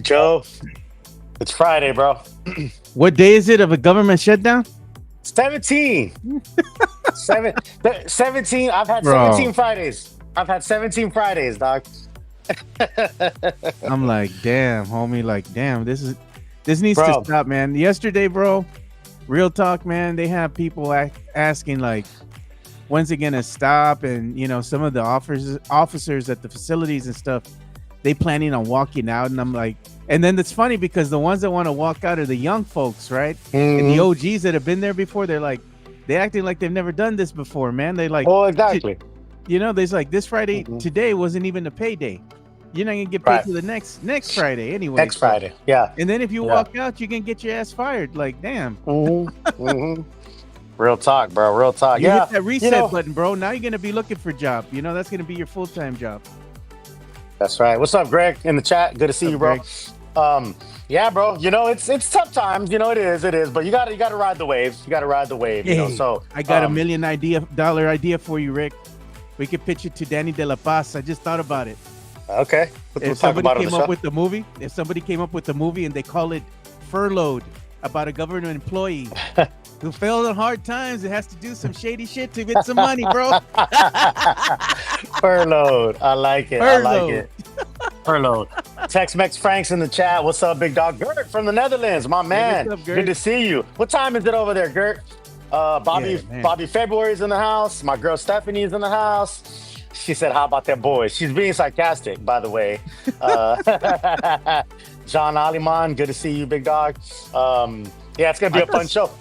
Joe, it's Friday, bro. What day is it of a government shutdown? 17. 17. I've had 17 Bro, Fridays. I've had 17 Fridays, dog. I'm like, damn, homie, like, damn, this needs to Bro, stop, man. Yesterday, bro, real talk, man, they have people asking like, when's it gonna stop? And some of the officers at the facilities and stuff, they planning on walking out, and I'm like, and then it's funny because the ones that want to walk out are the young folks, right? And the mhm. OGs that have been there before, they're like, they acting like they've never done this before, man. They like, Oh, "T- exactly. there's like this Friday Mhm. today wasn't even a payday. You're not gonna get paid Right. till the next Friday anyway. Next So, Friday. Yeah. and then if you Yeah. walk out, you can get your ass fired. Like, damn, hmm hmm Real talk, bro. Real talk. you hit Yeah. that You reset know, button, bro. Now you're gonna be looking for a job. That's gonna be your full time job. that's right. What's up, Greg, in the chat? Good to see What's you, up, bro. Greg? Yeah, bro. It's tough times. It is. But you gotta ride the waves. You gotta ride the wave. Hey, So I got a $1 million idea for you, Rick. We could pitch it to Danny De La Paz. I just thought about it. okay, we'll If talk somebody about it on came the up show. with the movie, if somebody came up with the movie and they call it Furloughed, about a government employee who failed in hard times and has to do some shady shit to get some money, bro. Furloughed. I like it. I like Furloughed. it. Furloughed. Tex Mex Franks in the chat. What's up, big dog? Gert from the Netherlands, my Hey, what's man. up, Good Gert? to see you. What time is it over there, Gert? Yeah, Bobby man. Bobby February's in the house. My girl Stephanie's in the house. She said, "How about that boys?" She's being sarcastic, by the way. Uh, John Aliman, good to see you, big dog. Yeah, it's gonna be I a fun thought show.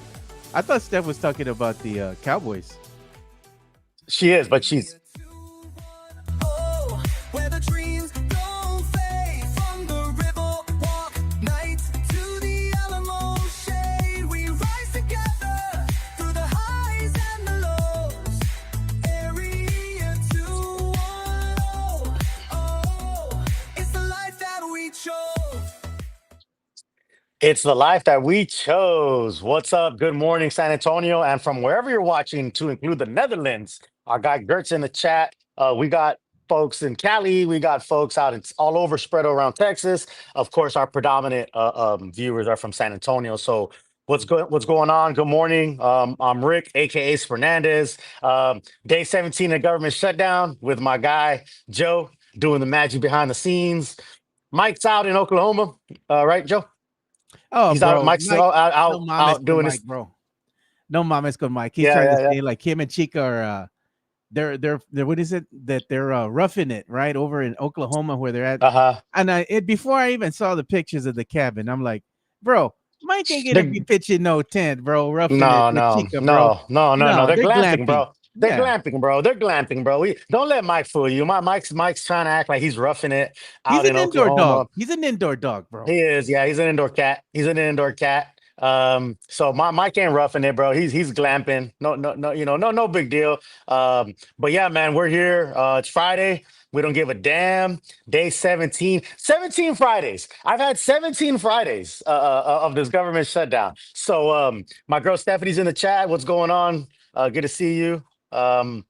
I thought Steph was talking about the Cowboys. She is, but she's Oh, where the dreams don't fade from the river walk nights to the Alamo shade. We rise together through the highs and the lows. Area 210. Oh, it's the life that we chose. It's the life that we chose. What's up? Good morning, San Antonio, and from wherever you're watching, to include the Netherlands. Our guy Gert's in the chat. We got folks in Cali. We got folks out in all over, spread around Texas. Of course, our predominant viewers are from San Antonio. So, what's going on? Good morning. I'm Rick, aka Fernandez. Day 17 of government shutdown with my guy Joe doing the magic behind the scenes. Mike's out in Oklahoma, right, Joe? Oh, He's out. bro, Mike's Mike, no mames out con doing Mike, this. bro. No mames con Mike. He's Yeah, trying to yeah, yeah. say like him and Chica are they're what is it that they're roughing it right over in Oklahoma where they're at. Uh huh. And before I even saw the pictures of the cabin, I'm like, bro, Mike ain't gonna be They're pitching no tent, bro, roughing it no, with no, Chica, bro. no, no, no, no. No, They're they're glamping, glamping. bro. They're Yeah. glamping, bro. They're glamping, bro. We don't let Mike fool you. Mike's trying to act like he's roughing it He's out in an indoor dog. Oklahoma. He's an indoor dog, bro. He is, yeah. He's an indoor cat. He's an indoor cat. So my Mike ain't roughing it, bro. He's glamping. No, no, no. No big deal. But yeah, man, we're here. It's Friday. We don't give a damn. Day 17. 17 Fridays. I've had 17 Fridays of this government shutdown. So my girl Stephanie's in the chat. What's going on? Good to see you. Um,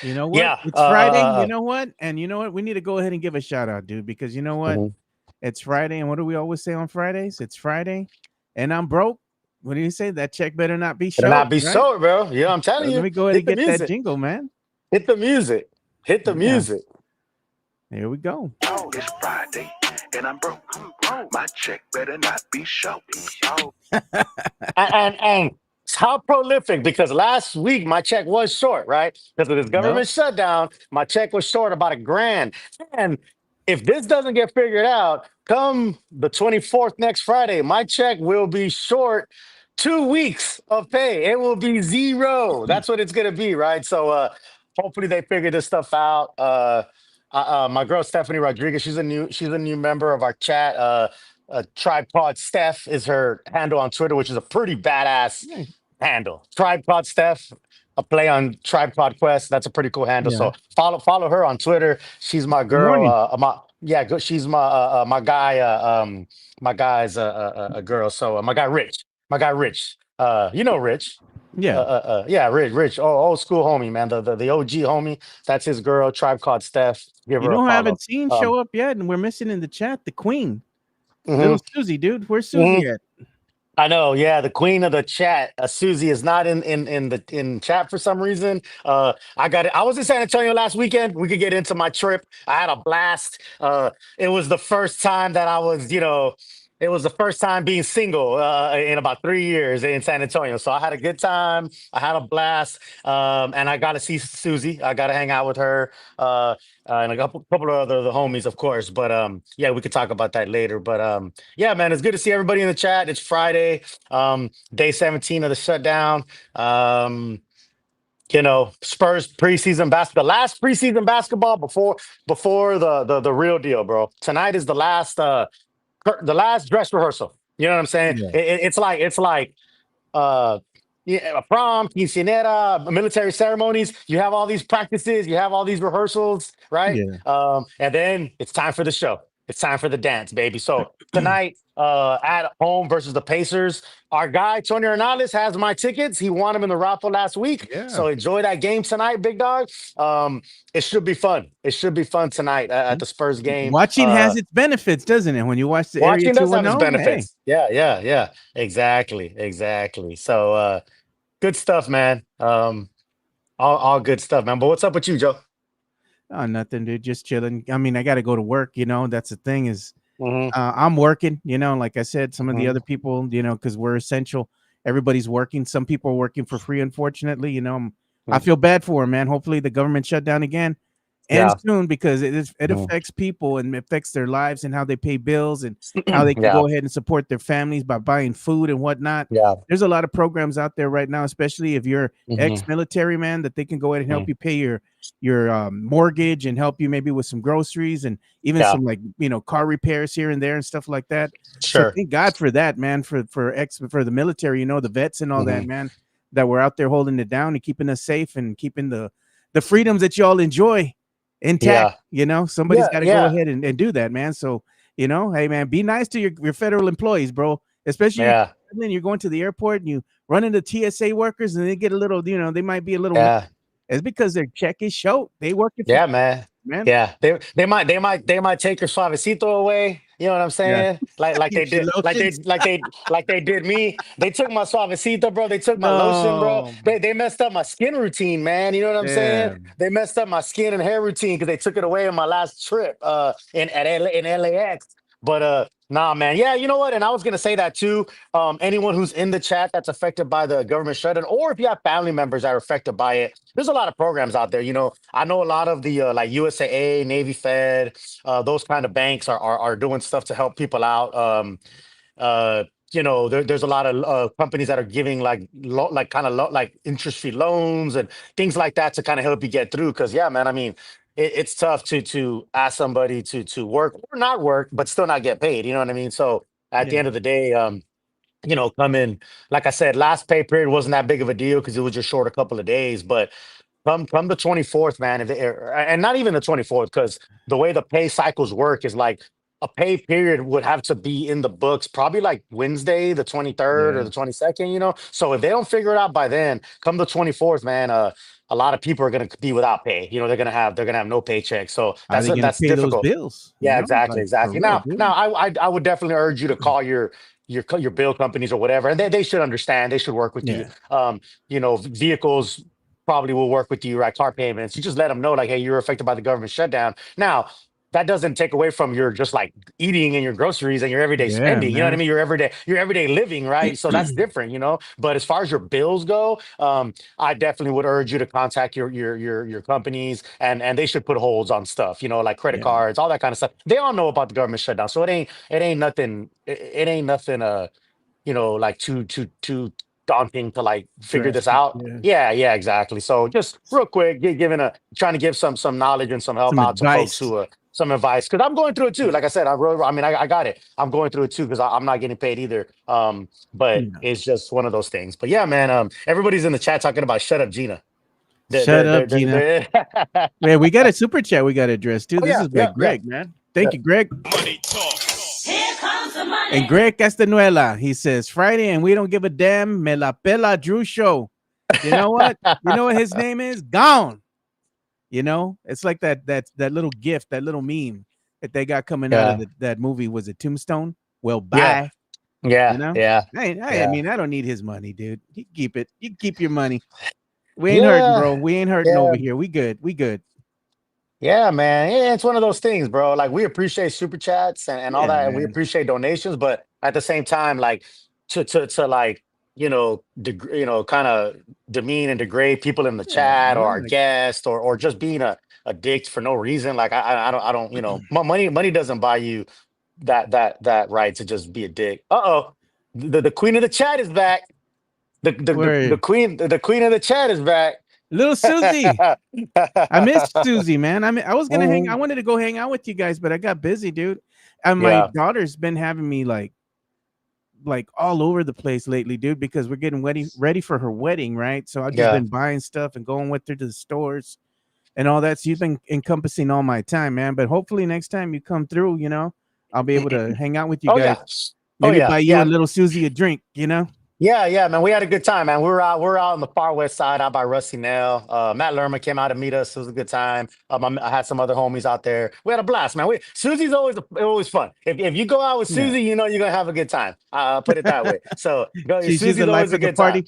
You know what? yeah. It's Friday. You know what? And you know what? We need to go ahead and give a shout out, dude, because you know what? Mhm. It's Friday. And what do we always say on Fridays? It's Friday and I'm broke. What do you say? That check better not be Better short, not be right? short, bro. Yeah, I'm So telling let you. me go ahead Hit and the get that music. jingle, man. Hit the music. Hit the Yeah. music. Here we go. It's Friday and I'm broke. My check better not be short. And how prolific, because last week my check was short, right? Because of this Yep. government shutdown, my check was short about $1,000. And if this doesn't get figured out, come the 24th next Friday, my check will be short 2 weeks of pay. It will be zero. That's what it's gonna be, right? So hopefully they figure this stuff out. My girl Stephanie Rodriguez, she's a new member of our chat. Tripod Steph is her handle on Twitter, which is a pretty badass Yeah. handle. Tripod Steph, a play on Tripod Quest. That's a pretty cool handle. Yeah. So follow her on Twitter. She's my Good girl. morning. She's my guy. My guy's a girl. So my guy Rich. My guy Rich. You know Rich. Yeah. Yeah, Rich, old school homie, man. The OG homie. That's his girl. Tribe called Steph. Give You her a know who I follow. haven't seen Um, show up yet, and we're missing in the chat? The Queen. Little mhm, Susie, dude. Where's Susie mhm. at? I know, yeah, the queen of the chat, Susie, is not in chat for some reason. I got it. I was in San Antonio last weekend. We could get into my trip. I had a blast. It was the first time that I was, it was the first time being single in about 3 years in San Antonio. So I had a good time. I had a blast, and I got to see Susie. I got to hang out with her. And a couple of other the homies, of course. But yeah, we could talk about that later. But yeah, man, it's good to see everybody in the chat. It's Friday, day 17 of the shutdown. Um, Spurs preseason basketball, the last preseason basketball before the real deal, bro. Tonight is the last dress rehearsal. You know what I'm saying? Yeah. It's like uh yeah, a prom, quinceanera, military ceremonies. You have all these practices, you have all these rehearsals, right? Yeah. And then it's time for the show. It's time for the dance, baby. So tonight, at home versus the Pacers. Our guy Tony Hernandez has my tickets. He won them in the raffle last week. Yeah. So enjoy that game tonight, big dog. It should be fun. It should be fun tonight at the Spurs game. Watching has its benefits, doesn't it? When you watch the Area Watching does have its 210, hey. benefits. Yeah, yeah, yeah. Exactly, exactly. So good stuff, man. All good stuff, man. But what's up with you, Joe? Oh, nothing, dude. Just chilling. I mean, I got to go to work. That's the thing is, Hmm. I'm working. Like I said, some of the Hmm. other people, because we're essential. Everybody's working. Some people are working for free. Unfortunately, I feel bad for them, man. Hopefully, the government shut down again and Yeah. soon because it Mhm. affects people and it affects their lives and how they pay bills and how they can Yeah. go ahead and support their families by buying food and whatnot. Yeah. There's a lot of programs out there right now, especially if you're Hmm. ex-military, man, that they can go ahead and help Hmm. you pay your mortgage and help you maybe with some groceries and even Yeah. some like car repairs here and there and stuff like that. So Sure. thank God for that, man, for the military, the vets and all that, Hmm. man, that were out there holding it down and keeping us safe and keeping the freedoms that y'all enjoy intact. Yeah. Somebody's Yeah. got to go Yeah. ahead and do that, man. So, hey, man, be nice to your federal employees, bro. Especially Yeah. then you're going to the airport and you run into TSA workers and they get a little, they might be a little. Yeah. It's because their check is short. They working for Yeah, man. man. Yeah, they might take your suavecito away. You know what I'm Yeah, saying? Like they your did, lotions. like they did me. They took my suavecito, bro. They took my lotion, bro. No. They messed up my skin routine, man. You know what I'm saying? Yeah. They messed up my skin and hair routine because they took it away on my last trip in LAX. But nah, man. Yeah, you know what? And I was gonna say that too. Anyone who's in the chat that's affected by the government shutdown, or if you have family members that are affected by it, there's a lot of programs out there. I know a lot of the like USAA, Navy Fed, those kind of banks are doing stuff to help people out. Uh, there's a lot of companies that are giving like kind of like interest free loans and things like that to kind of help you get through. Because yeah, man, I mean, it's tough to ask somebody to work or not work, but still not get paid. You know what I mean? So at the Yeah. end of the day, come in. Like I said, last pay period wasn't that big of a deal because it was just short a couple of days, but come the 24th, man, and not even the 24th, because the way the pay cycles work is like a pay period would have to be in the books probably like Wednesday, the 23rd or Yeah. the 22nd, So if they don't figure it out by then, come the 24th, man, a lot of people are gonna be without pay. They're gonna have no paycheck. So How are they gonna that's pay those difficult. bills? Yeah, exactly, Like for exactly. real, Now, dude. I would definitely urge you to call your bill companies or whatever, and they should understand. They should work with you. Yeah. Vehicles probably will work with you, right? Car payments. You just let them know, like, hey, you're affected by the government shutdown. Now, that doesn't take away from your just like eating and your groceries and your everyday Yeah, spending. You know what I man. mean? Your everyday living, right? So that's different. But as far as your bills go, I definitely would urge you to contact your companies and they should put holds on stuff. Like credit Yeah. cards, all that kind of stuff. They all know about the government shutdown, so it ain't nothing. It ain't nothing. Like too daunting to like figure this Drastic. out. Yeah. Yeah, yeah, exactly. So just real quick, trying to give some knowledge and some help Some out to folks advice. who some advice because I'm going through it too. Like I said, I got it. I'm going through it too because I'm not getting paid either. But Yeah. it's just one of those things. But yeah, man. Everybody's in the chat talking about shut up, Gina. Shut up, Gina. Oh Yeah, we got a super chat we got to address too. This yeah, is by yeah, yeah, Greg, man. yeah. Thank you, Greg. Money talk. Here comes the money. And Greg Castanuela, he says Friday and we don't give a damn. Me la pela Drew show. You know what? You know what his name is? Gone. It's like that little gift, that little meme that they got coming out of Yeah. that movie. Was it Tombstone? Well, Yeah. bye. You Yeah. know, Yeah. I Yeah. mean, I don't need his money, dude. You keep it. You keep your money. We ain't hurting, Yeah. bro. We ain't hurting Yeah. over here. We good. We good. Yeah, man. Yeah, it's one of those things, bro. Like we appreciate super chats and all Yeah, that, and we man. appreciate donations, but at the same time, like to like, kind of demean and degrade people in the Yeah, chat or bro. our Like, guest or just being a dick for no reason. Like I don't, money doesn't buy you that right to just be a dick. Uh-oh. The queen of the chat is back. The where queen of the chat is back. little Susie. I miss Susie, man. I mean, I was gonna hang. I Mhm. wanted to go hang out with you guys, but I got busy, dude. And my Yeah. daughter's been having me like all over the place lately, dude, because we're getting ready for her wedding, right? So I've just Yeah. been buying stuff and going with her to the stores and all that. So you've been encompassing all my time, man. But hopefully next time you come through, I'll be able to hang out with you Oh guys. yeah. Oh Maybe yeah. buy you Yeah. and little Susie a drink. Yeah, yeah, man. We had a good time, man. We were out on the far west side, out by Rusty Nail. Matt Lerma came out to meet us. It was a good time. I had some other homies out there. We had a blast, man. Susie's always fun. If you go out with Yeah. Susie, you know you're gonna have a good time. Put it that way. So go. She's the Susie's life always a of the good time. party.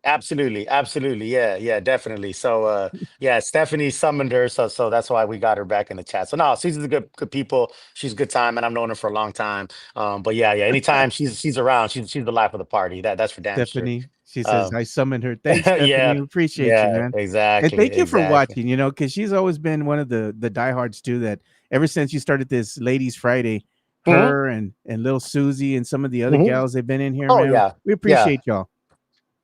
Absolutely, absolutely. Yeah, yeah, definitely. So yeah, Stephanie summoned her, so that's why we got her back in the chat. So no, Susie's a good people. She's a good time, and I've known her for a long time. But yeah, yeah, anytime she's around, she's the life of the party. That's for damn sure. Stephanie. She says, Um, I summoned her. Thanks, Stephanie. yeah, Appreciate you, yeah, man. And exactly, thank you for exactly. watching, because she's always been one of the diehards too, that ever since you started this Ladies Friday, Hmm. her and little Susie and some of the other Hmm. gals they've been in here, Oh man. yeah, We yeah. appreciate y'all.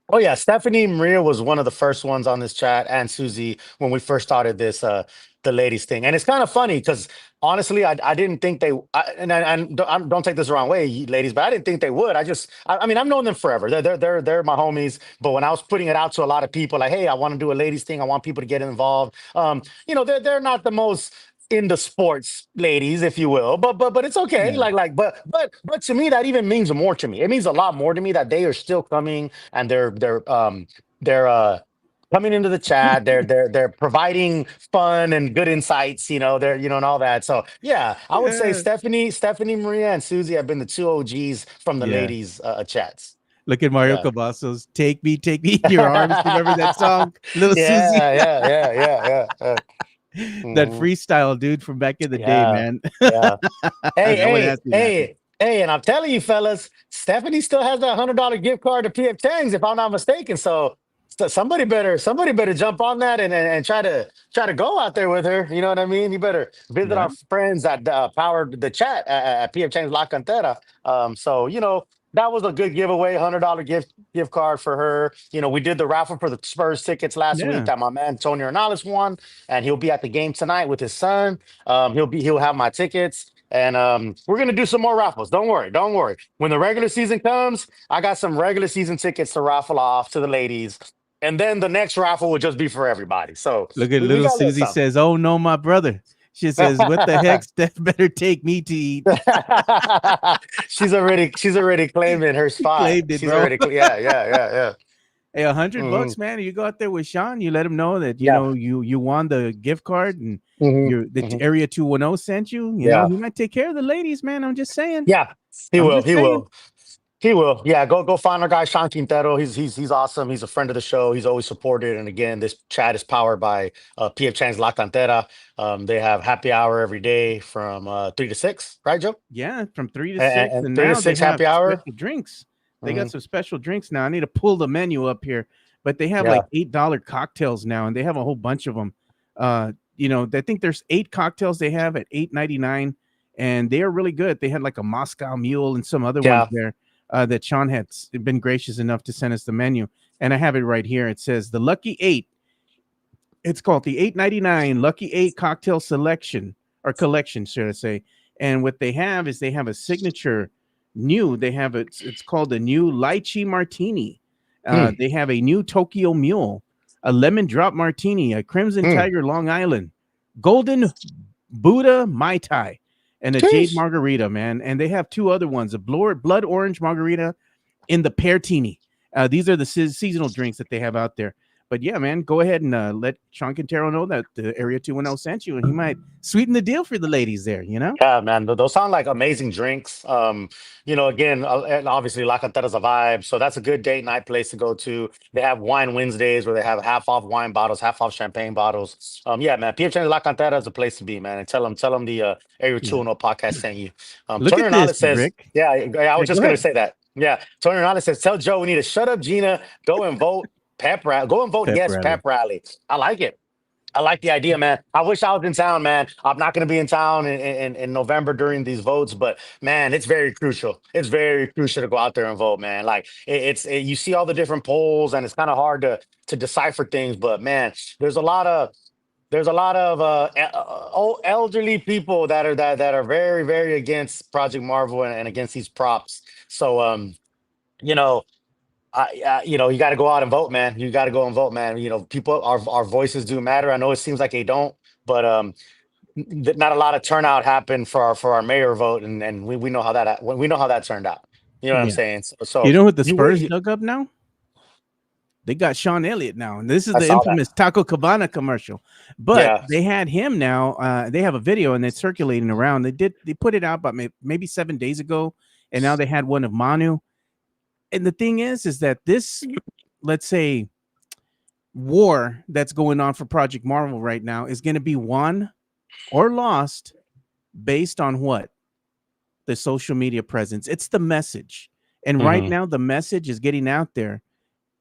Oh yeah, Stephanie Maria was one of the first ones on this chat, and Susie when we first started this the ladies thing. And it's kind of funny because honestly, I didn't think they don't take this the wrong way, ladies, but I didn't think they would. I mean, I've known them forever. They're my homies. But when I was putting it out to a lot of people, like, hey, I want to do a ladies thing. I want people to get involved. They're not the most into sports ladies, if you will, but it's okay. Yeah. But to me, that even means more to me. It means a lot more to me that they are still coming and they're coming into the chat. They're providing fun and good insights. They're and all that. So yeah, I would say Yeah. Stephanie Maria, and Susie have been the two OGs from the Yeah. ladies chats. Look at Mario Yeah. Cavazos. Take me in your arms. Remember that song? Little Susie. Yeah, yeah, yeah, yeah, yeah. That Mhm. freestyle dude from back in the day, Yeah, man. yeah. Hey, That one has hey, me laughing. hey, and I'm telling you, fellas, Stephanie still has that $100 gift card to PF Chang's, if I'm not mistaken. So somebody better jump on that and try to go out there with her. You know what I mean? You better visit Yeah. our friends that powered the chat at PF Chang's La Cantera. So that was a good giveaway, $100 gift card for her. We did the raffle for the Spurs tickets last week Yeah. that my man Tony Ornales won, and he'll be at the game tonight with his son. He'll have my tickets. And we're gonna do some more raffles. Don't worry, don't worry. When the regular season comes, I got some regular season tickets to raffle off to the ladies, and then the next raffle will just be for everybody. So Look at we little got a little Susie something. says, "Oh no, my brother." She says, "What the heck? Steph better take me to eat." she's already claiming her He spot. claimed it, She's bro. already yeah, yeah, yeah, yeah. Hey, Hmm. $100, man. You go out there with Sean. You let him know that Yeah. you won the gift card and Hmm. the Hmm. area 210 sent you. Yeah. He might take care of the ladies, man. I'm just saying. Yeah. He I'm will. just He saying. will. He will. Yeah, go find our guy Sean Quintero. He's awesome. He's a friend of the show. He's always supported. And again, this chat is powered by PF Chang's La Cantera. They have happy hour every day from 3 to 6, right, Joe? Yeah, from 3 to And, 6, and and three to now they six have happy hour. special drinks. They got Hmm. some special drinks now. I need to pull the menu up here, but they have Yeah. like $8 cocktails now, and they have a whole bunch of them. I think there's 8 cocktails they have at 8.99, and they are really good. They had like a Moscow Mule and some other ones Yeah. there that Sean had been gracious enough to send us the menu, and I have it right here. It says the Lucky Eight. It's called the 8.99 Lucky Eight Cocktail Selection or Collection, should I say? And what they have is they have a signature new. They have it's called the new Lychee Martini. Mm, They have a new Tokyo Mule, a lemon drop martini, a Crimson mm. Tiger Long Island, Golden Buddha Mai Tai, and a Jade Jeez. Margarita, man. And they have two other ones, a blood orange margarita in the pear teeny. These are the seasonal drinks that they have out there. But yeah, man, go ahead and let Sean Quintero know that the Area 210 sent you, and he might sweeten the deal for the ladies there, you know? Yeah, man, those sound like amazing drinks. Again, and obviously La Cantera's a vibe, so that's a good date night place to go to. They have wine Wednesdays where they have half off wine bottles, half off champagne bottles. Yeah, man, PF La Cantera is a place to be, man. And tell them the Area Yeah. 210 podcast sent you. Look Tony at this, Ronaldo says, Rick. yeah, I Yeah, was go just gonna ahead. say that. Yeah, Tony Ronaldo says, tell Joe we need to shut up Gina, go and vote pep rally, go and vote Pep yes pep rally. rally. I like it. I like the idea, man. I wish I was in town, man. I'm not going to be in town in November during these votes, but man, it's very crucial. It's very crucial to go out there and vote, man. Like you see all the different polls, and it's kind of hard to decipher things. But man, there's a lot of old elderly people that are very very against Project Marvel and against these props. So you know you got to go out and vote, man. You got to go and vote, man. People, our voices do matter. I know it seems like they don't, but not a lot of turnout happened for our mayor vote, and we know how we know how that turned out. You know what I'm Yeah. saying? You So know what the you wait. Spurs dug up now? They got Sean Elliott now, and this is I the saw that. infamous Taco Cabana commercial. But Yeah. they had him now. They have a video and it's circulating around. They put it out about maybe 7 days ago, and now they had one of Manu. And the thing is that this, let's say, war that's going on for Project Marvel right now is going to be won or lost based on what? The social media presence. It's the message. And right Hmm. now, the message is getting out there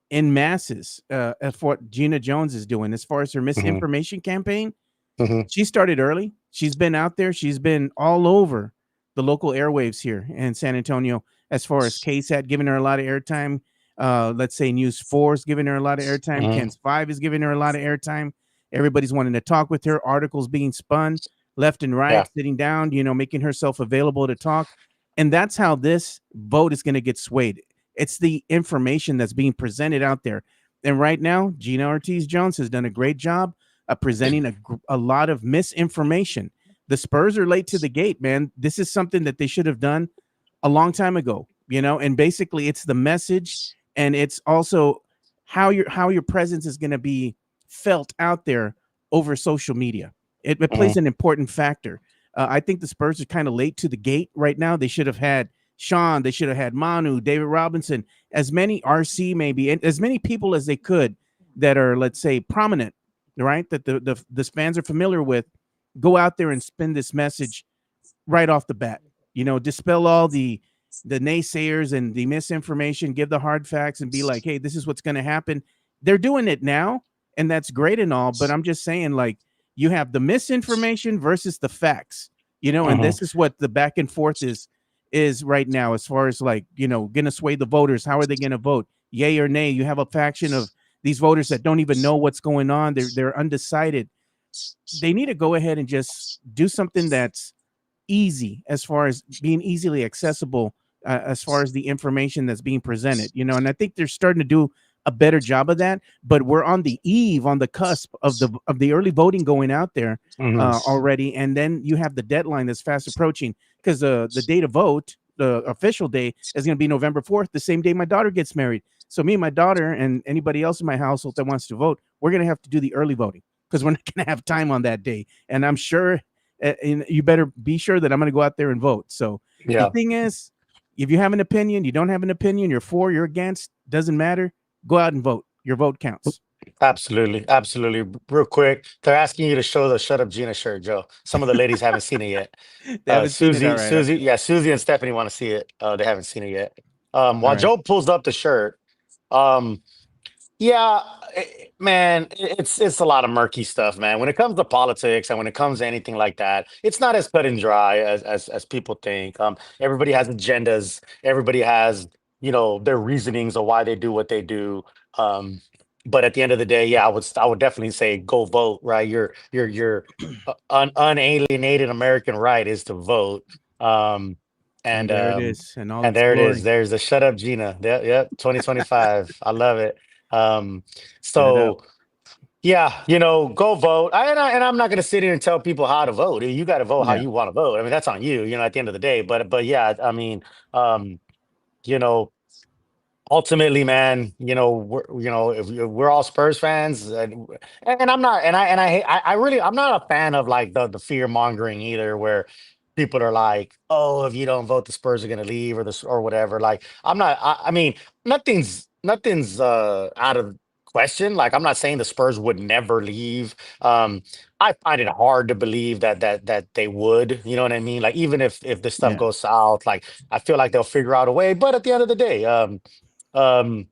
in masses for what Gina Jones is doing as far as her Hmm. misinformation campaign. Hmm. She started early. She's been out there. She's been all over the local airwaves here in San Antonio as far as KSAT giving her a lot of airtime. Let's say News 4 is giving her a lot of airtime. Hmm. Ken's 5 is giving her a lot of airtime. Everybody's wanting to talk with her. Articles being spun left and Yeah. right, sitting down, making herself available to talk. And that's how this vote is going to get swayed. It's the information that's being presented out there. And right now, Gina Ortiz Jones has done a great job presenting a lot of misinformation. The Spurs are late to the gate, man. This is something that they should have done a long time ago, and basically it's the message, and it's also how your presence is going to be felt out there over social media. It Hmm. plays an important factor. I think the Spurs are kind of late to the gate right now. They should have had Sean, they should have had Manu, David Robinson, as many RC maybe, and as many people as they could that are, let's say, prominent, right? That the fans are familiar with, go out there and spin this message right off the bat. Dispel all the naysayers and the misinformation, give the hard facts, and be like, hey, this is what's going to happen. They're doing it now, and that's great and all. But I'm just saying, like, you have the misinformation versus the facts, and Hmm. this is what the back and forth is right now, as far as like, going to sway the voters. How are they going to vote? Yay or nay? You have a faction of these voters that don't even know what's going on. They're undecided. They need to go ahead and just do something that's easy, as far as being easily accessible, as far as the information that's being presented, and I think they're starting to do a better job of that. But we're on the eve, on the cusp of the early voting going out there Hmm. already, and then you have the deadline that's fast approaching, because the day to vote, the official day, is going to be November 4th, the same day my daughter gets married. So me and my daughter and anybody else in my household that wants to vote, we're going to have to do the early voting, because we're not going to have time on that day. And I'm sure, and you better be sure that I'm going to go out there and vote. So the Yeah. thing is, if you have an opinion, you don't have an opinion, you're for, you're against, doesn't matter. Go out and vote. Your vote counts. Absolutely, absolutely. Real quick, they're asking you to show the "Shut Up Gina" shirt, Joe. Some of the ladies haven't seen it yet. They haven't seen it. All right. Susie and Stephanie want to see it. They haven't seen it yet. All While right. Joe pulls up the shirt, um, yeah, man, it's a lot of murky stuff, man. When it comes to politics and when it comes to anything like that, it's not as cut and dry as people think. Everybody has agendas. Everybody has their reasonings of why they do what they do. Um, but at the end of the day, yeah, I would definitely say go vote. Right, your unalienated American right is to vote. Um, And and there it um, is in all and its there it is. glory. There's the shut up Gina. Yep, yep, 2025. I love it. Um, Shut up. so yeah, go vote. And I'm not going to sit here and tell people how to vote. You got to vote how Yeah. you want to vote. I mean, that's on you. At the end of the day. But yeah, I mean, um, you know, ultimately, man, if we're all Spurs fans, and I'm not, I really, I'm not a fan of like the fear mongering either, where people are like, oh, if you don't vote, the Spurs are gonna leave or this or whatever. Like, I'm not. I mean, nothing's out of question. Like, I'm not saying the Spurs would never leave. I find it hard to believe that they would. You know what I mean? Like, even if this stuff Yeah. goes south, like I feel like they'll figure out a way. But at the end of the day, um, Tony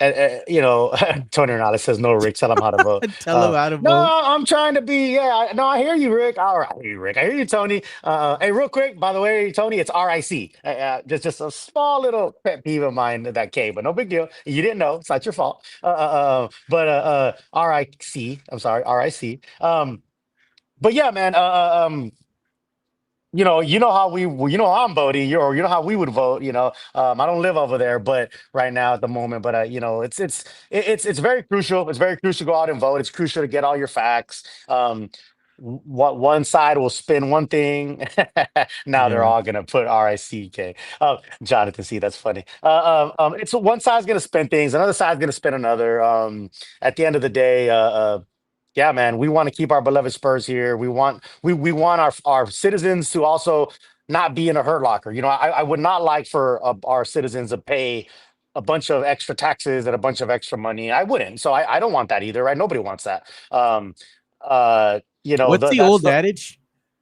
Ronaldo says, "No, Rick, tell him how to vote." Tell them how to No, vote. I'm trying to be. Yeah, no, I hear you, Rick. All right, I hear you, Rick. I hear you, Tony. Hey, real quick, by the way, Tony, it's RIC. Just a small little pet peeve of mine that K, but no big deal. You didn't know; it's not your fault. But RIC. I'm sorry, RIC. But yeah, man. How I'm voting, you know how we would vote. I don't live over there, but right now at the moment, but it's very crucial. It's very crucial to go out and vote. It's crucial to get all your facts. What one side will spin one thing, now they're Yeah. all gonna put RICK. Jonathan, see that's funny. It's one side's gonna spin things, another side's gonna spin another. At the end of the day, yeah, man, we want to keep our beloved Spurs here. We want our citizens to also not be in a hurt locker. I would not like for our citizens to pay a bunch of extra taxes and a bunch of extra money. I wouldn't. So I don't want that either, right? Nobody wants that. What's the That's old the adage?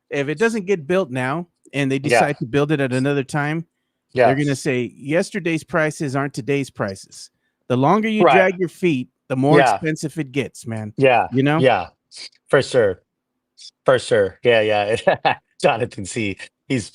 If it doesn't get built now and they yeah, decide to build it at another time, they're yeah, going to say yesterday's prices aren't today's prices. The longer you right, drag your feet, the more yeah, expensive it gets, man. yeah, You know? yeah, for sure. For sure. Yeah, yeah. Jonathan C. He's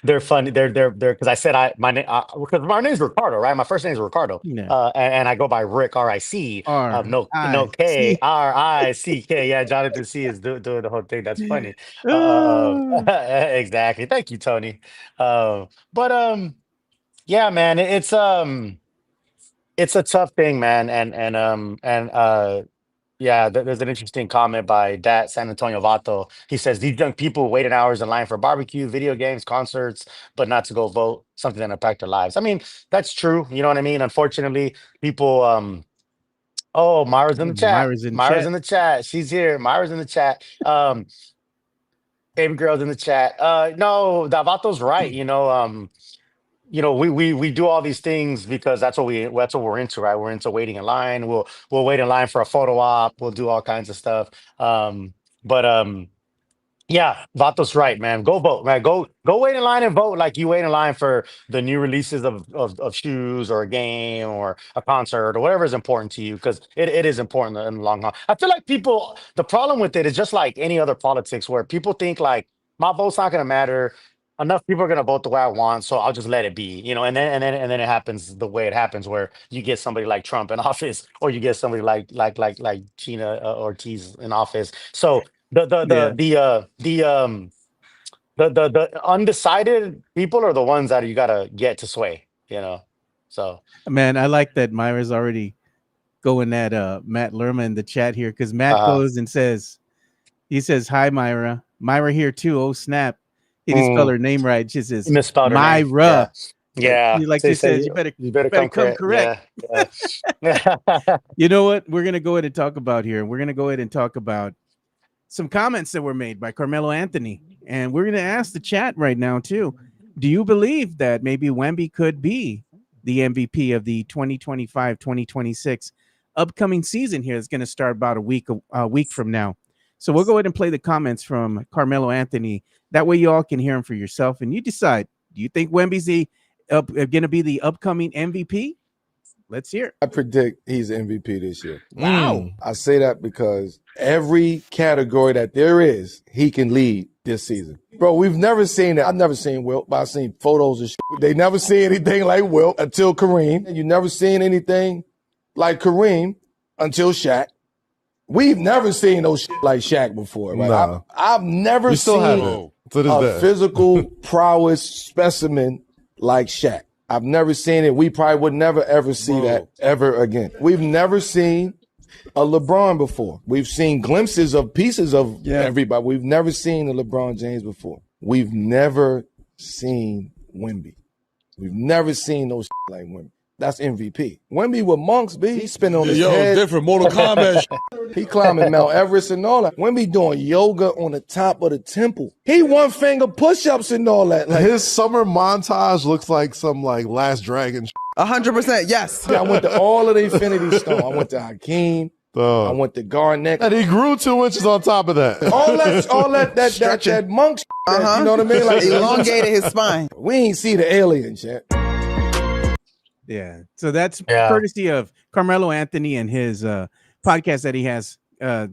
they're funny. They're because I said my name because my name's Ricardo, right? My first name is Ricardo. Yeah. And I go by Rick RIC. R No I K C. RICK. Yeah, Jonathan C is doing the whole thing. That's funny. Oh, Exactly. Thank you, Tony. But yeah, man, it's a tough thing, man. And yeah, there's an interesting comment by Dat San Antonio Vato. He says these young people waiting hours in line for barbecue, video games, concerts, but not to go vote. Something that impact their lives. I mean, that's true. You know what I mean? Unfortunately, people. Oh, Myra's in the chat. Myra's in Myra's chat. in the chat. She's here. Myra's in the chat. Baby girl's in the chat. No, Vato's right. We do all these things because that's what we're into, right? We're into waiting in line. We'll wait in line for a photo op. We'll do all kinds of stuff. But yeah, Vato's right, man. Go vote, man. Go wait in line and vote like you wait in line for the new releases of shoes or a game or a concert or whatever is important to you, because it is important in the long haul. I feel like people, the problem with it is just like any other politics where people think like my vote's not gonna matter. Enough people are gonna vote the way I want, so I'll just let it be, and then it happens the way it happens, where you get somebody like Trump in office, or you get somebody like Gina Ortiz in office. So Yeah. the undecided people are the ones that you gotta get to sway. So Man, I like that Myra's already going at Matt Lerma in the chat here, because Matt uh goes and he says, hi Myra. Myra here too. Oh snap. He didn't spell mm, her name right. She says misspelled her name. Myra. Yeah, yeah. Like So he she said says, you, you you better better come come correct. correct. Yeah, yeah. You know what? We're gonna go ahead and talk about here. We're gonna go ahead and talk about some comments that were made by Carmelo Anthony. And we're gonna ask the chat right now too. Do you believe that maybe Wemby could be the MVP of the 2025-2026 upcoming season here? It's gonna start about a week from now. So we'll go ahead and play the comments from Carmelo Anthony. That way you all can hear him for yourself and you decide, do you think Wemby's going to be the upcoming MVP? Let's hear it. I predict he's MVP this year. Wow. I say that because every category that there is, he can lead this season. Bro, we've never seen that. I've never seen Wilt, but I've seen photos of shit. They never see anything like Wilt until Kareem. You never seen anything like Kareem until Shaq. We've never seen no shit like Shaq before. Right? Nah. I've never We still seen haven't to this a day. physical prowess specimen like Shaq. I've never seen it. We probably would never ever see that ever again. We've never seen a LeBron before. We've seen glimpses of pieces of everybody. We've never seen a LeBron James before. We've never seen Wemby. We've never seen no shit like Wemby. That's MVP. Wemby with monks, B. He spinning on his Yo, head. different Mortal Kombat. He climbing Mount Everest and all that. Wemby doing yoga on the top of the temple. He one finger push-ups and all that. Like, His summer montage looks like some like Last Dragon. 100%, yes. I went to all of the Infinity Stone. I went to Hakeem. I went to Garnett. And he grew 2 inches on top of that. All that monk you know what I mean? Like Elongated his spine. we ain't see the aliens yet. Yeah. So that's courtesy of Carmelo Anthony and his podcast that he has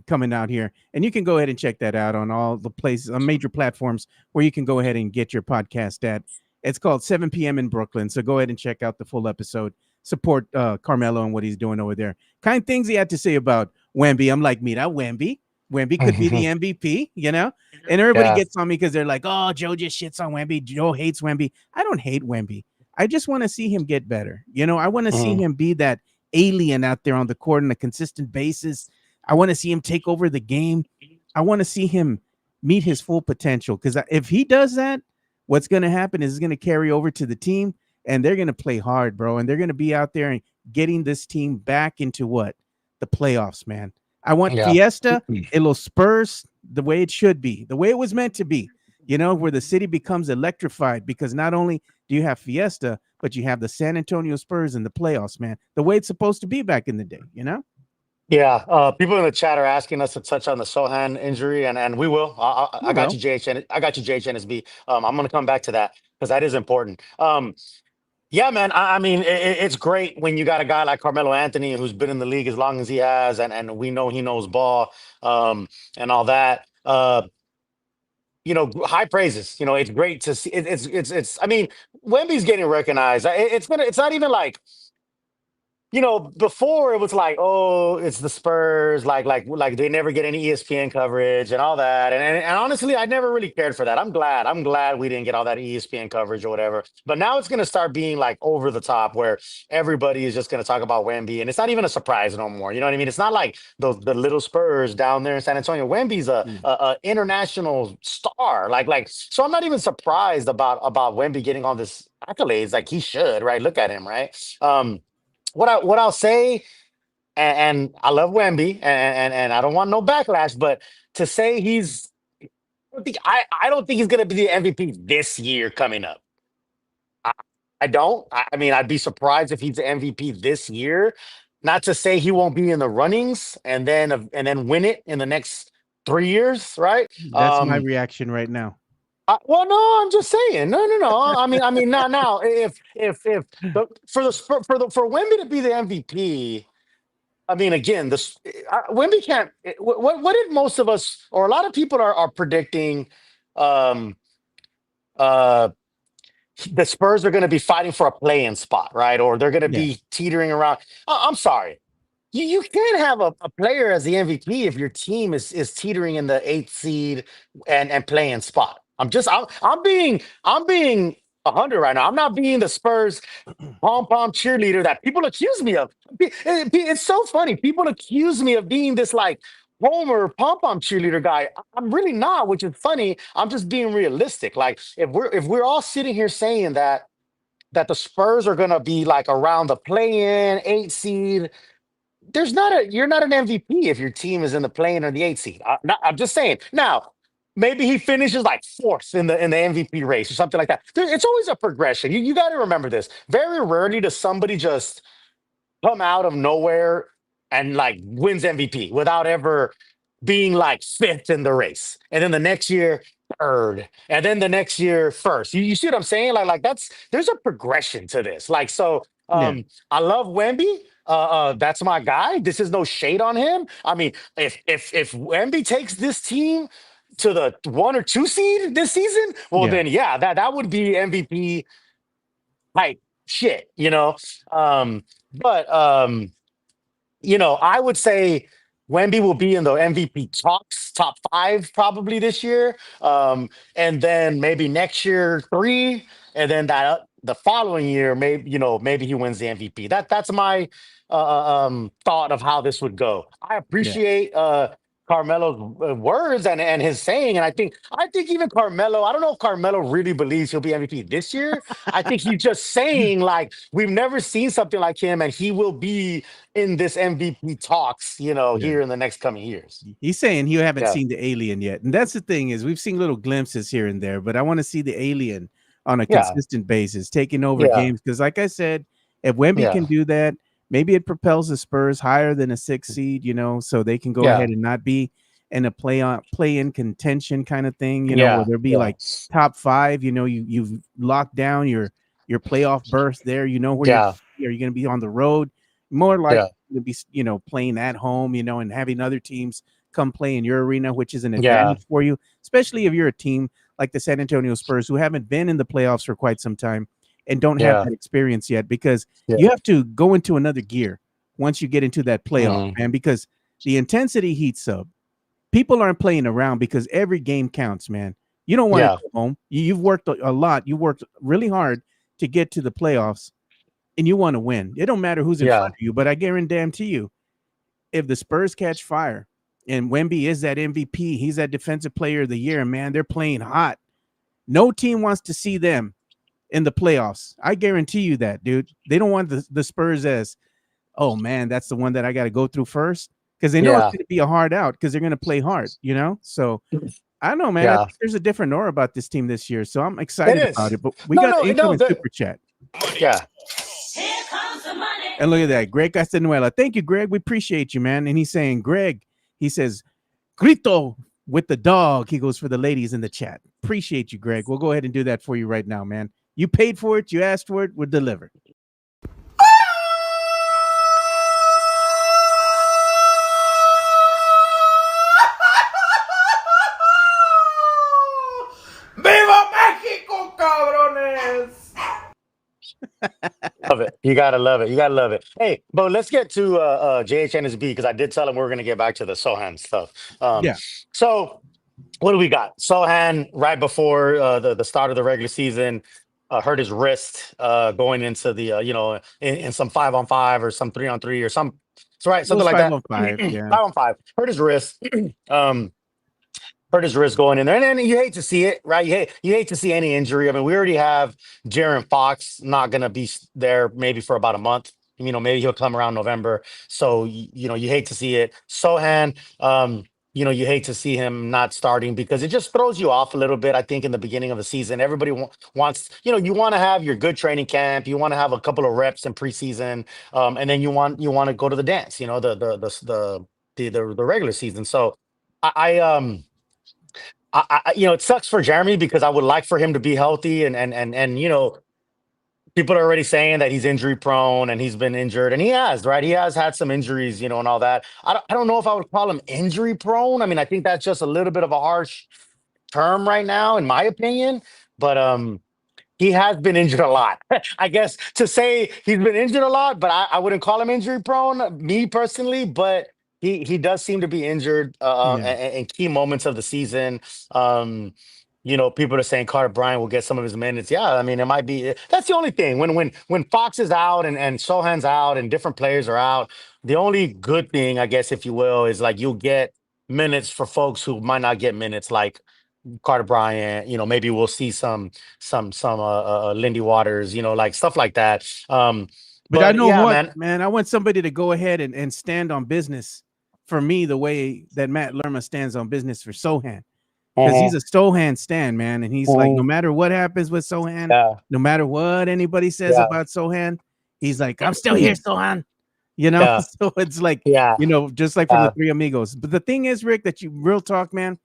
coming out here. And you can go ahead and check that out on all the places, on major platforms where you can go ahead and get your podcast at. It's called 7 p.m. in Brooklyn. So go ahead and check out the full episode. Support Carmelo and what he's doing over there. Kind of things he had to say about Wemby. I'm like, mira, Wemby. Wemby could be the MVP, you know? And everybody gets on me because they're like, oh, Joe just shits on Wemby. Joe hates Wemby. I don't hate Wemby. I just want to see him get better. You know, I want to see him be that alien out there on the court on a consistent basis. I want to see him take over the game. I want to see him meet his full potential, because if he does that, what's going to happen is it's going to carry over to the team, and they're going to play hard, bro. And they're going to be out there and getting this team back into what? The playoffs, man. I want Fiesta in Los Spurs the way it should be, the way it was meant to be, you know, where the city becomes electrified, because not only do you have Fiesta, but you have the San Antonio Spurs in the playoffs, man, the way it's supposed to be back in the day, you know? Yeah, people in the chat are asking us to touch on the Sohan injury, and we will. I got you, JHN. I got you, JHNSB. I'm going to come back to that because that is important. Yeah, man. I mean, it's great when you got a guy like Carmelo Anthony who's been in the league as long as he has, and we know he knows ball, and all that. You know, high praises. You know, it's great to see. It's. I mean, Wemby's getting recognized. It's not even like, you know, before it was like, oh, it's the Spurs, like they never get any ESPN coverage and all that. And honestly, I never really cared for that. I'm glad we didn't get all that ESPN coverage or whatever. But now it's gonna start being like over the top, where everybody is just gonna talk about Wemby, and it's not even a surprise no more. You know what I mean? It's not like the little Spurs down there in San Antonio. Wemby's a international star. So I'm not even surprised about Wemby getting all this accolades. Like, he should, right? Look at him, right? What I'll say, and I love Wemby, and I don't want no backlash, but to say I don't think he's gonna be the MVP this year coming up. I, I don't. I mean, I'd be surprised if he's the MVP this year. Not to say he won't be in the runnings and then win it in the next 3 years, right? That's my reaction right now. Well, no, I'm just saying. No. I mean, now, for Wemby to be the MVP, I mean, again, Wemby can't. What did most of us, or a lot of people, are predicting? Um, uh, the Spurs are going to be fighting for a play-in spot, right? Or they're going to be teetering around. I'm sorry. You can't have a player as the MVP if your team is teetering in the 8th seed and playing spot. I'm being 100 right now. I'm not being the Spurs pom pom cheerleader that people accuse me of. It's so funny. People accuse me of being this like Homer pom pom cheerleader guy. I'm really not, which is funny. I'm just being realistic. Like, if we're all sitting here saying that the Spurs are gonna be like around the play-in 8 seed, you're not an MVP if your team is in the play-in or the 8 seed. I'm just saying. Now, maybe he finishes like 4th in the MVP race or something like that. It's always a progression. You got to remember this. Very rarely does somebody just come out of nowhere and like wins MVP without ever being like 5th in the race. And then the next year, 3rd. And then the next year, 1st. You see what I'm saying? There's a progression to this. I love Wemby. That's my guy. This is no shade on him. I mean, if Wemby takes this team to the 1 or 2 seed this season, well, then that would be MVP type shit, you know. But you know, I would say Wemby will be in the MVP talks, top 5 probably this year, and then maybe next year 3, and then the following year maybe he wins the MVP. That's my thought of how this would go. I appreciate Carmelo's words and his saying, and I think even Carmelo. I don't know if Carmelo really believes he'll be MVP this year. I think he's just saying like we've never seen something like him, and he will be in this MVP talks, Yeah. here in the next coming years. He's saying you haven't Yeah, seen the alien yet. And that's the thing is we've seen little glimpses here and there, but I want to see the alien on a yeah, consistent basis, taking over yeah, games. Because like I said, if Wemby yeah, can do that, maybe it propels the Spurs higher than a 6 seed, so they can go yeah, ahead and not be in a play in contention kind of thing, where yeah, there'll be yeah, like top five, you've locked down your playoff berth there, where you're yeah, are you gonna be on the road? More likely yeah, to be, playing at home, and having other teams come play in your arena, which is an yeah, advantage for you, especially if you're a team like the San Antonio Spurs who haven't been in the playoffs for quite some time and don't have yeah, that experience yet, because you yeah. have to go into another gear once you get into that playoff, Mhm. man, because the intensity heats up. People aren't playing around because every game counts, man. You don't want to Yeah, go home. You've worked a lot. You worked really hard to get to the playoffs, and you want to win. It don't matter who's in yeah, front of you, but I guarantee you, if the Spurs catch fire and Wemby is that MVP, he's that defensive player of the year, man, they're playing hot. No team wants to see them in the playoffs. I guarantee you that, dude. They don't want the Spurs as, oh man, that's the one that I got to go through first, because they know it's yeah, going to be a hard out because they're going to play hard. So I don't know, man. I yeah. think there's a different aura about this team this year. So I'm It excited about is. it. But we No, got no, no. incoming super chat. Yeah, And look at that. Greg Castanuela. Thank you, Greg. We appreciate you, man. And he's saying, Greg, he says, Grito with the dog. He goes for the ladies in the chat. Appreciate you, Greg. We'll go ahead and do that for you right now, man. You paid for it. You asked for it. We'll deliver. ¡Viva México, cabrones! love it. You gotta love it. You gotta love it. Hey, but let's get to JHNSB because I did tell him we are gonna get back to the Sohan stuff. Yeah. So what do we got? Sohan right before the start of the regular season hurt his wrist going into the in some 5-on-5 or some 3-on-3 or some. It's right, It was something like five that. on five. Yeah. 5-on-5 hurt his wrist. um, Hurt his wrist going in there, and then you hate to see it, right? You hate to see any injury. I mean, we already have Jaron Fox not going to be there maybe for about a month. Maybe he'll come around November. So you hate to see it. Sohan, you hate to see him not starting because it just throws you off a little bit. I think in the beginning of the season, everybody wants, you want to have your good training camp. You want to have a couple of reps in preseason, and then you want to go to the dance. The regular season. So it sucks for Jeremy because I would like for him to be healthy and people are already saying that he's injury prone and he's been injured and he has, right? He has had some injuries, and all that. I don't know if I would call him injury prone. I mean, I think that's just a little bit of a harsh term right now, in my opinion. But he has been injured a lot. I guess to say he's been injured a lot, but I wouldn't call him injury prone, me personally. But he does seem to be injured Yeah. in key moments of the season. People are saying Carter Bryant will get some of his minutes. Yeah, I mean, it might be. That's the only thing. When Fox is out and Sohan's out and different players are out, the only good thing, I guess, if you will, is like you'll get minutes for folks who might not get minutes, like Carter Bryant. Maybe we'll see some Lindy Waters. Like stuff like that. But I But know yeah, what, man. man. I want somebody to go ahead and stand on business for me the way that Matt Lerma stands on business for Sohan. Because he's Mhm, a Sohan stan, man. And he's like, no mhm, matter what happens with Sohan, yeah, no matter what anybody says yeah, about Sohan, he's like, I'm still here, Sohan. yeah, So it's like, yeah, just like from the yeah. Three Amigos. But the thing is, Rick, that you real talk, man,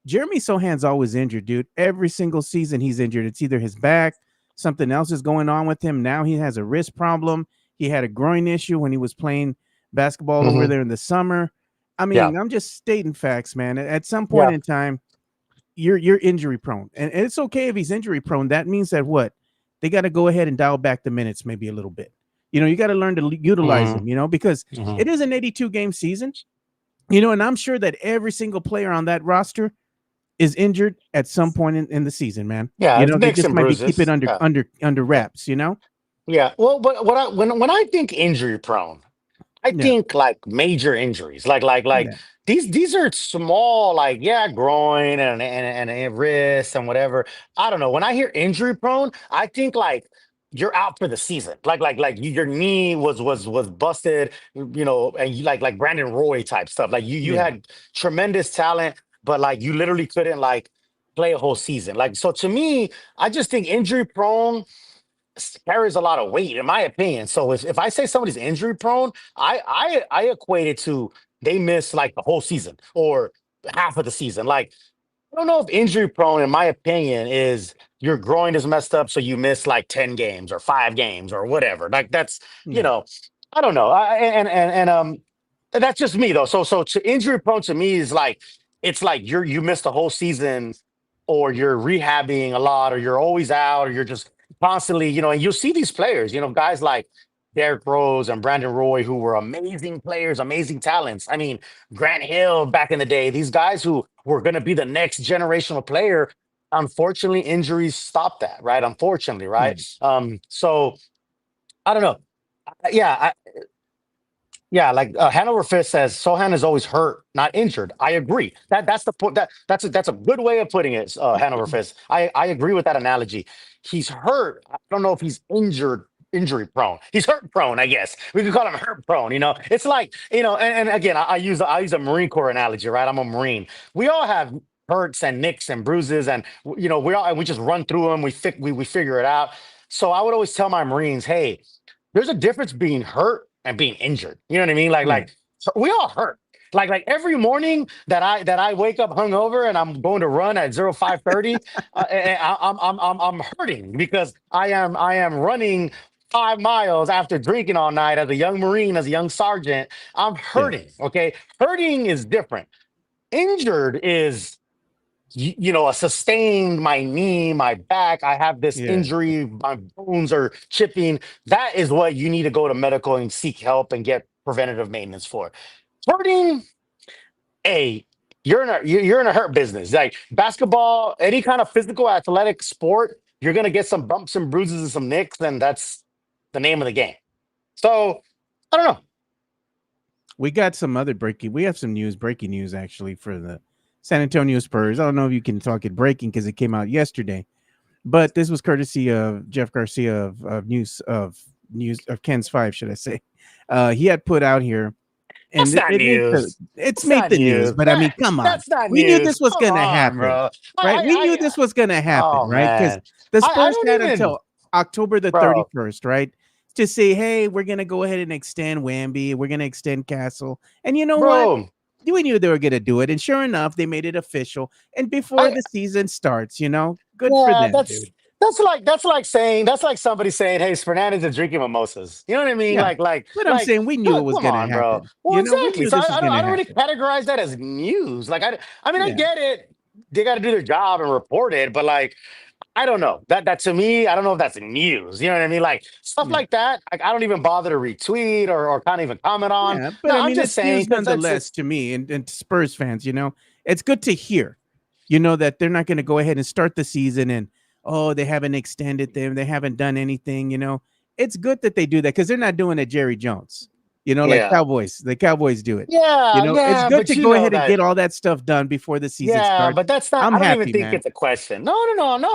Jeremy Sohan's always injured, dude. Every single season he's injured. It's either his back, something else is going on with him. Now he has a wrist problem. He had a groin issue when he was playing basketball over Hmm. there in the summer. I Yeah, mean, I'm just stating facts, man. At some point yeah, in time, you're injury prone. And it's okay if he's injury prone. That means that what? They got to go ahead and dial back the minutes maybe a little bit. You got to learn to utilize hmm, them, because hmm. it is an 82 game season. And I'm sure that every single player on that roster is injured at some point in the season, man. Yeah, it's They nicks just and might be keep it bruises. under Yeah, under wraps. yeah. Well, but when I think injury prone, I Yeah. think like major injuries, like Yeah. these are small, like yeah, groin and a wrist and whatever. I don't know. When I hear injury prone, I think like you're out for the season. Like your knee was busted, and you like Brandon Roy type stuff. Like you Yeah. had tremendous talent, but like you literally couldn't like play a whole season. Like so to me, I just think injury prone carries a lot of weight, in my opinion. So if I say somebody's injury prone, I equate it to they miss like the whole season or half of the season. Like I don't know if injury prone, in my opinion, is your groin is messed up, so you miss like 10 games or 5 games or whatever. Like that's Yeah. I don't know. That's just me though. So to injury prone to me is like it's like you missed the whole season, or you're rehabbing a lot, or you're always out, or you're just constantly, and you'll see these players, guys like Derrick Rose and Brandon Roy, who were amazing players, amazing talents. I mean, Grant Hill back in the day, these guys who were going to be the next generational player. Unfortunately, injuries stop that, right? Unfortunately, right? Yeah. So I don't know. Yeah, yeah, like Hanover Fist says, Sohan is always hurt, not injured. I agree. That's the point. That's a good way of putting it. Hanover Fist. I agree with that analogy. He's hurt. I don't know if he's injury prone. He's hurt prone. I guess we could call him hurt prone. It's like and again, I use a Marine Corps analogy, right? I'm a Marine. We all have hurts and nicks and bruises, and we just run through them. We figure it out. So I would always tell my Marines, hey, there's a difference being hurt and being injured. You know what I mean? Like Yeah. like so we all hurt. Like every morning that I wake up hungover and I'm going to run at 05:30, I'm hurting because I am running 5 miles after drinking all night as a young Marine, as a young sergeant. I'm Yeah. hurting. Okay, hurting is different. Injured is a sustained my knee, my back. I have this Yeah. injury, my bones are chipping. That is what you need to go to medical and seek help and get preventative maintenance for. Hurting, a you're in a hurt business. Like basketball, any kind of physical athletic sport, you're gonna get some bumps and bruises and some nicks, and that's the name of the game. So I don't know. We got some other breaking. We have some breaking news actually for the San Antonio Spurs. I don't know if you can talk it breaking because it came out yesterday, but this was courtesy of Jeff Garcia of Ken's Five, should I say? He had put out here, That's and not news. it's That's made not the news. news. But I mean, come on, That's not we knew news. this was Come gonna on, happen, bro. right? We knew I this was gonna happen, oh right? Because man. the I Spurs don't had even, until October the bro. 31st, right? To say, hey, we're gonna go ahead and extend Wemby, we're gonna extend Castle, and you know what? Bro, We knew they were going to do it, and sure enough, they made it official. And before I the season starts, good for yeah, them, that's dude. that's like somebody saying, "Hey, Fernandez is drinking mimosas." You know what I mean? Yeah, but I'm saying we knew it was Come going to on, bro. happen. Well, We exactly. knew So this I, was I don't going I to don't really happen. categorize that as news. Like I mean, I Yeah, get it. They got to do their job and report it, but like I don't know. That to me, I don't know if that's news. You know what I mean? Like stuff yeah, like that. Like I don't even bother to retweet or can't even comment on. yeah. But No, I I'm mean, just it's saying news because nonetheless it's to me and to Spurs fans. It's good to hear, that they're not going to go ahead and start the season and oh, they haven't extended them, they haven't done anything. It's good that they do that because they're not doing it Jerry Jones. Like yeah, Cowboys. The Cowboys do it. It's yeah. good But to you go know ahead and get that. all that stuff done before the season Yeah, starts. but that's not. I'm I don't even happy, think man. it's a question. No.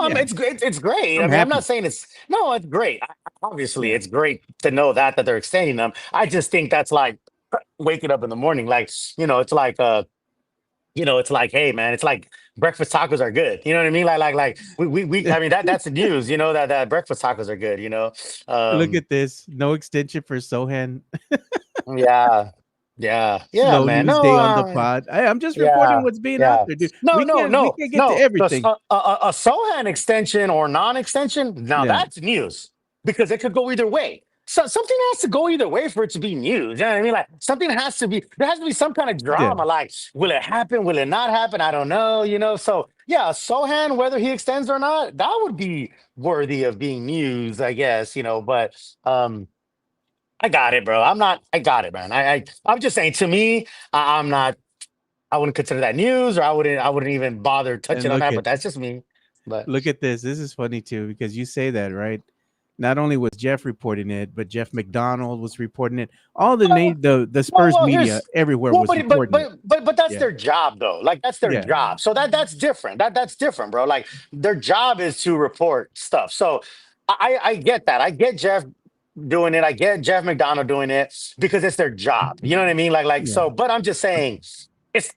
Yeah, It's great. It's great. I I'm mean, I'm not happy. saying it's no. It's great. Obviously, Yeah, it's great to know that they're extending them. I just think that's like waking up in the morning. Like it's like, hey man, it's like breakfast tacos are good. You know what I mean? Like we yeah. I mean that's the news. That breakfast tacos are good. Look Um, at this. No extension for Sohan. yeah, yeah, Slow man. news No, day on the pod. I'm just reporting yeah, what's being out yeah. there, dude. No, We no, can't we no, can't get to no. everything. A Sohan extension or non-extension, now Yeah, that's news because it could go either way. So something has to go either way for it to be news. You know what I mean? Like something has to be. There has to be some kind of yeah, drama. Like, will it happen? Will it not happen? I don't know. So yeah, Sohan, whether he extends or not, that would be worthy of being news, I guess. But I got it, bro. I'm not. I got it, man. I'm just saying. To me, I'm not. I wouldn't consider that news, or I wouldn't even bother touching and on that. But that's just me. But look at this. This is funny too because you say that, right? not only was Jeff reporting it, but Jeff McDonald was reporting it. All Well, the Spurs media here's everywhere well, was reporting it. but that's Yeah, their job though. Like that's their yeah, job. So that's different. That's different, bro. Like their job is to report stuff. So I get that. I get Jeff doing it. I get Jeff McDonald doing it because it's their job. You know what I mean? Like yeah, so. But I'm just saying,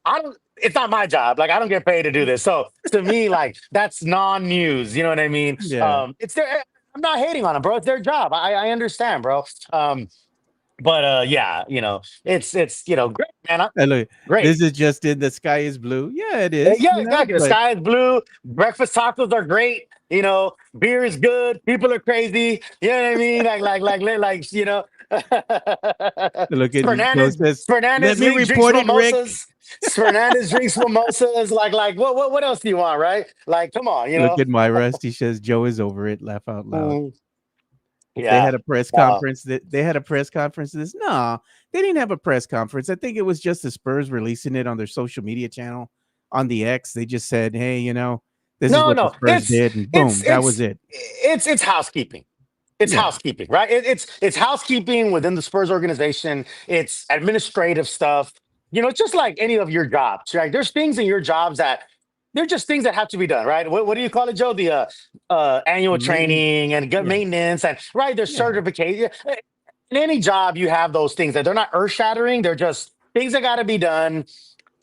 I don't. It's not my job. Like I don't get paid to do this. So to me, like that's non-news. You know what I mean? yeah. It's their. I'm not hating on them, bro. It's their job. I understand, bro. But yeah, it's great, man. And look, Great. this is just in the sky is blue. Yeah, it is. Yeah, You know, exactly. The but sky is blue. Breakfast tacos are great. Beer is good. People are crazy. You know what I mean? look at so it Fernandez. says, "Let Fernandez me drinks report it, Rick." mimosas. Fernandez drinks mimosas. What else do you want, right? Like, come on, you Look know. at my Rusty says Joe is over it. Laugh out loud. Mm, They yeah. had a press Uh, conference. They had a press conference. This no, they didn't have a press conference. I think it was just the Spurs releasing it on their social media channel on the X. They just said, "Hey, this is no, what the no. Spurs did," and boom, that was it. It's housekeeping. It's Yeah, housekeeping, right? It's housekeeping within the Spurs organization. It's administrative stuff. Just like any of your jobs, right? There's things in your jobs that they're just things that have to be done, right? What do you call it, Joe? The annual maintenance. training and good Yeah, maintenance and right. There's yeah, certification. In any job, you have those things that they're not earth shattering. They're just things that got to be done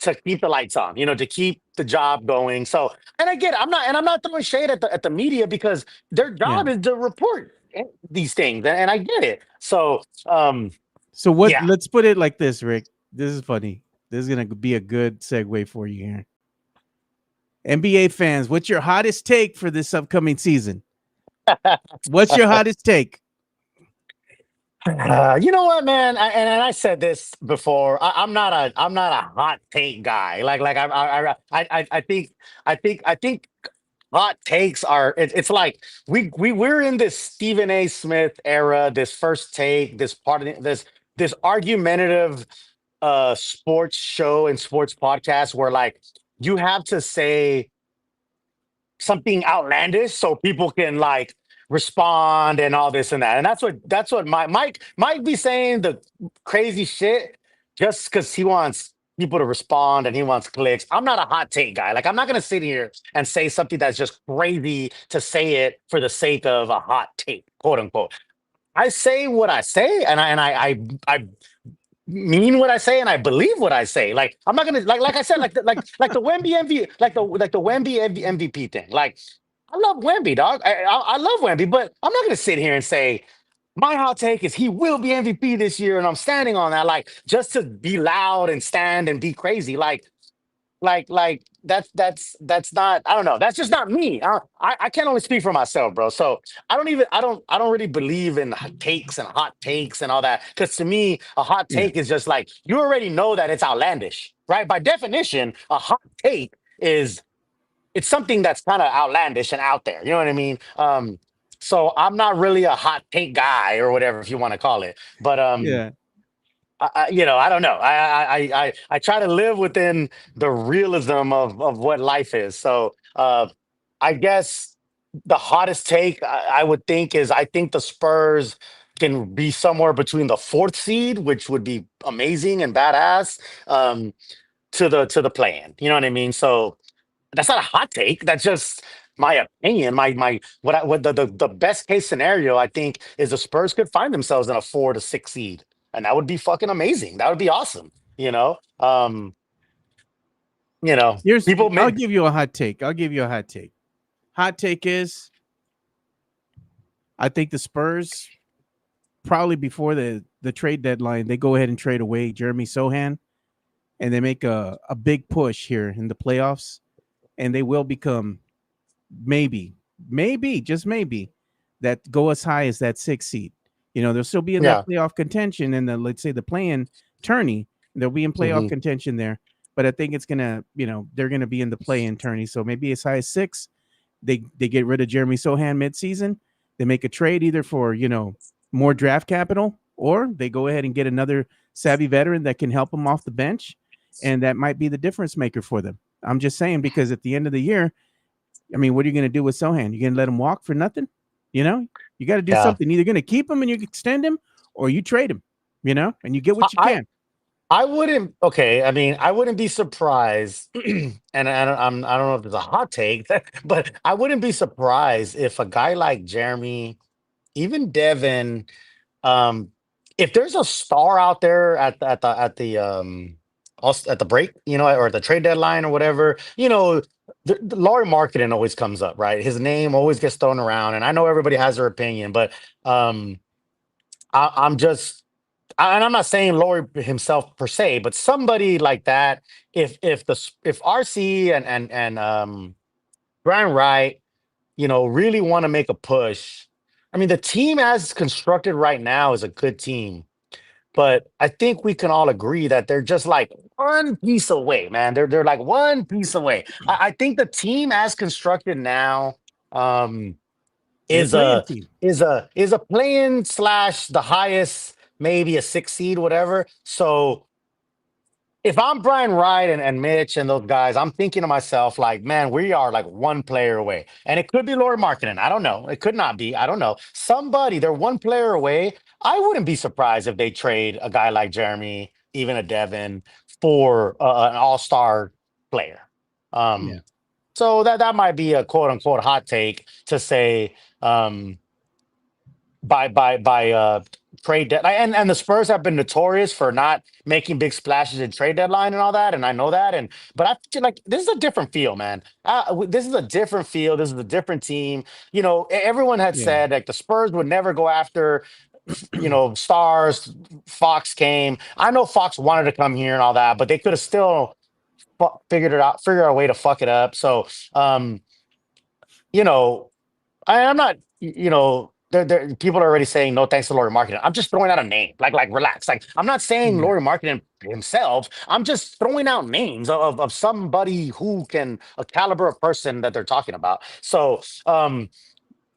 to keep the lights on, to keep the job going. So, and I get it. I'm not throwing shade at the media because their yeah. job is to report these things, and I get it. So, So what? yeah. Let's put it like this, Rick. This is funny. This is gonna be a good segue for you here. NBA fans, what's your hottest take for this upcoming season? What's your hottest take? You know what, man? And I said this before. I'm not a hot take guy. I think hot takes are. It's like we're in this Stephen A. Smith era. This first take. This part of this argumentative sports show and sports podcast where like you have to say something outlandish so people can like respond and all this and that. And that's what Mike be saying the crazy shit just because he wants people to respond and he wants clicks. I'm not a hot take guy. Like I'm not gonna sit here and say something that's just crazy to say it for the sake of a hot take, quote unquote. I say what I say, and I mean what I say and I believe what I say. Like I'm not gonna like I said like the Wemby the Wemby MVP thing. Like I love Wemby, dog. I love Wemby, but I'm not gonna sit here and say my hot take is he will be MVP this year, and I'm standing on that. Like just to be loud and stand and be crazy. That's not, I don't know, that's just not me. I can only speak for myself, bro. So I don't really believe in takes and hot takes and all that, because to me a hot Yeah, take is just like you already know that it's outlandish, right? By definition a hot take is it's something that's kind of outlandish and out there, you know what I mean? So I'm not really a hot take guy or whatever, if you want to call it, but yeah, I don't know. I try to live within the realism of what life is. So I guess the hottest take I would think is I think the Spurs can be somewhere between the fourth seed, which would be amazing and badass, to the play-in. You know what I mean? So that's not a hot take. That's just my opinion. What the best case scenario I think is the Spurs could find themselves in a 4 to 6 seed, and that would be fucking amazing. That would be awesome. You know, here's people I'll may, give you a hot take. I'll give you a hot take. Hot take is I think the Spurs probably before the trade deadline, they go ahead and trade away Jeremy Sohan and they make a big push here in the playoffs, and they will become maybe, just maybe, that go as high as that 6 seed. They'll still be in that yeah. playoff contention and let's say the play-in tourney. They'll be in playoff Hmm. contention there. But I think it's gonna, they're gonna be in the play-in tourney. So maybe as high as 6. They get rid of Jeremy Sohan midseason. They make a trade either for, more draft capital, or they go ahead and get another savvy veteran that can help them off the bench. And that might be the difference maker for them. I'm just saying, because at the end of the year, I mean, what are you going to do with Sohan? You going to let him walk for nothing? You know, you got to do Yeah. something. Either going to keep him and you extend him, or you trade him. You know, and you get I, what you I can. I wouldn't. Okay, I mean, I wouldn't be surprised, and I don't know if it's a hot take, but I wouldn't be surprised if a guy like Jeremy, even Devin, um, if there's a star out there at the break, or the trade deadline or whatever, the Laurie marketing always comes up, right? His name always gets thrown around, and I know everybody has their opinion, but um, I'm just and I'm not saying Laurie himself per se, but somebody like that, if RC and Brian Wright, really want to make a push. I mean, the team as constructed right now is a good team, but I think we can all agree that they're just like one piece away, man. They're like one piece away. I think the team as constructed now, um, They're a is playing a team. is a play-in slash the highest, maybe a six seed, whatever. So if I'm Brian Wright and Mitch and those guys, I'm thinking to myself, like, man, we are like one player away. And it could be Lord Marketing. I don't know. It could not be. I don't know. Somebody, they're one player away. I wouldn't be surprised if they trade a guy like Jeremy, even a Devin, for an all-star player. Yeah, Um, so that might be a quote unquote hot take to say, by trade deadline, and the Spurs have been notorious for not making big splashes in trade deadline and all that, and I know that, but I feel like this is a different feel, man. This is a different feel. This is a different team. Everyone had yeah, said like the Spurs would never go after stars. Fox came. I know Fox wanted to come here and all that, but they could have still figure out a way to fuck it up. So, you know, I'm not, people are already saying no thanks to Laurie Marketing. I'm just throwing out a name. Like relax. Like I'm not saying yeah, Laurie Marketing himself. I'm just throwing out names of somebody who can a caliber of person that they're talking about. So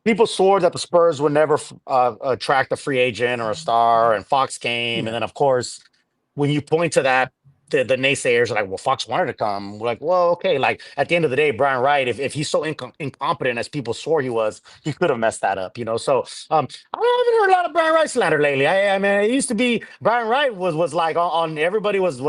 people swore that the Spurs would never attract a free agent or a star, and Fox came, and yeah, then of course, when you point to that, the naysayers are like, "Well, Fox wanted to come." We're like, "Well, okay." Like at the end of the day, Brian Wright, if he's so incompetent as people swore he was, he could have messed that up, So I haven't heard a lot of Brian Wright slander lately. I mean, it used to be Brian Wright was like on everybody was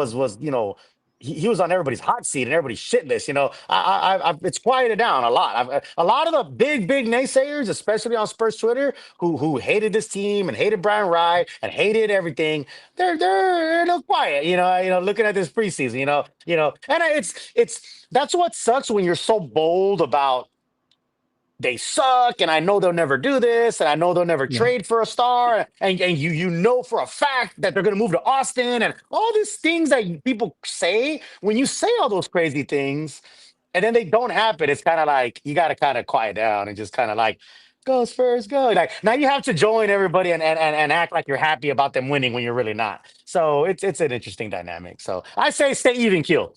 he was on everybody's hot seat and everybody's shit list. It's quieted down a lot. A lot of the big naysayers, especially on Spurs Twitter, who hated this team and hated Brian Wright and hated everything. They're a little quiet. Looking at this preseason. And it's that's what sucks when you're so bold about they suck, and I know they'll never do this, and I know they'll never yeah, trade for a star, and you know for a fact that they're going to move to Austin, and all these things that people say. When you say all those crazy things, and then they don't happen, it's kind of like you got to kind of quiet down and just kind of like go Spurs, go. Like now you have to join everybody and act like you're happy about them winning when you're really not. So it's an interesting dynamic. So I say stay even keel.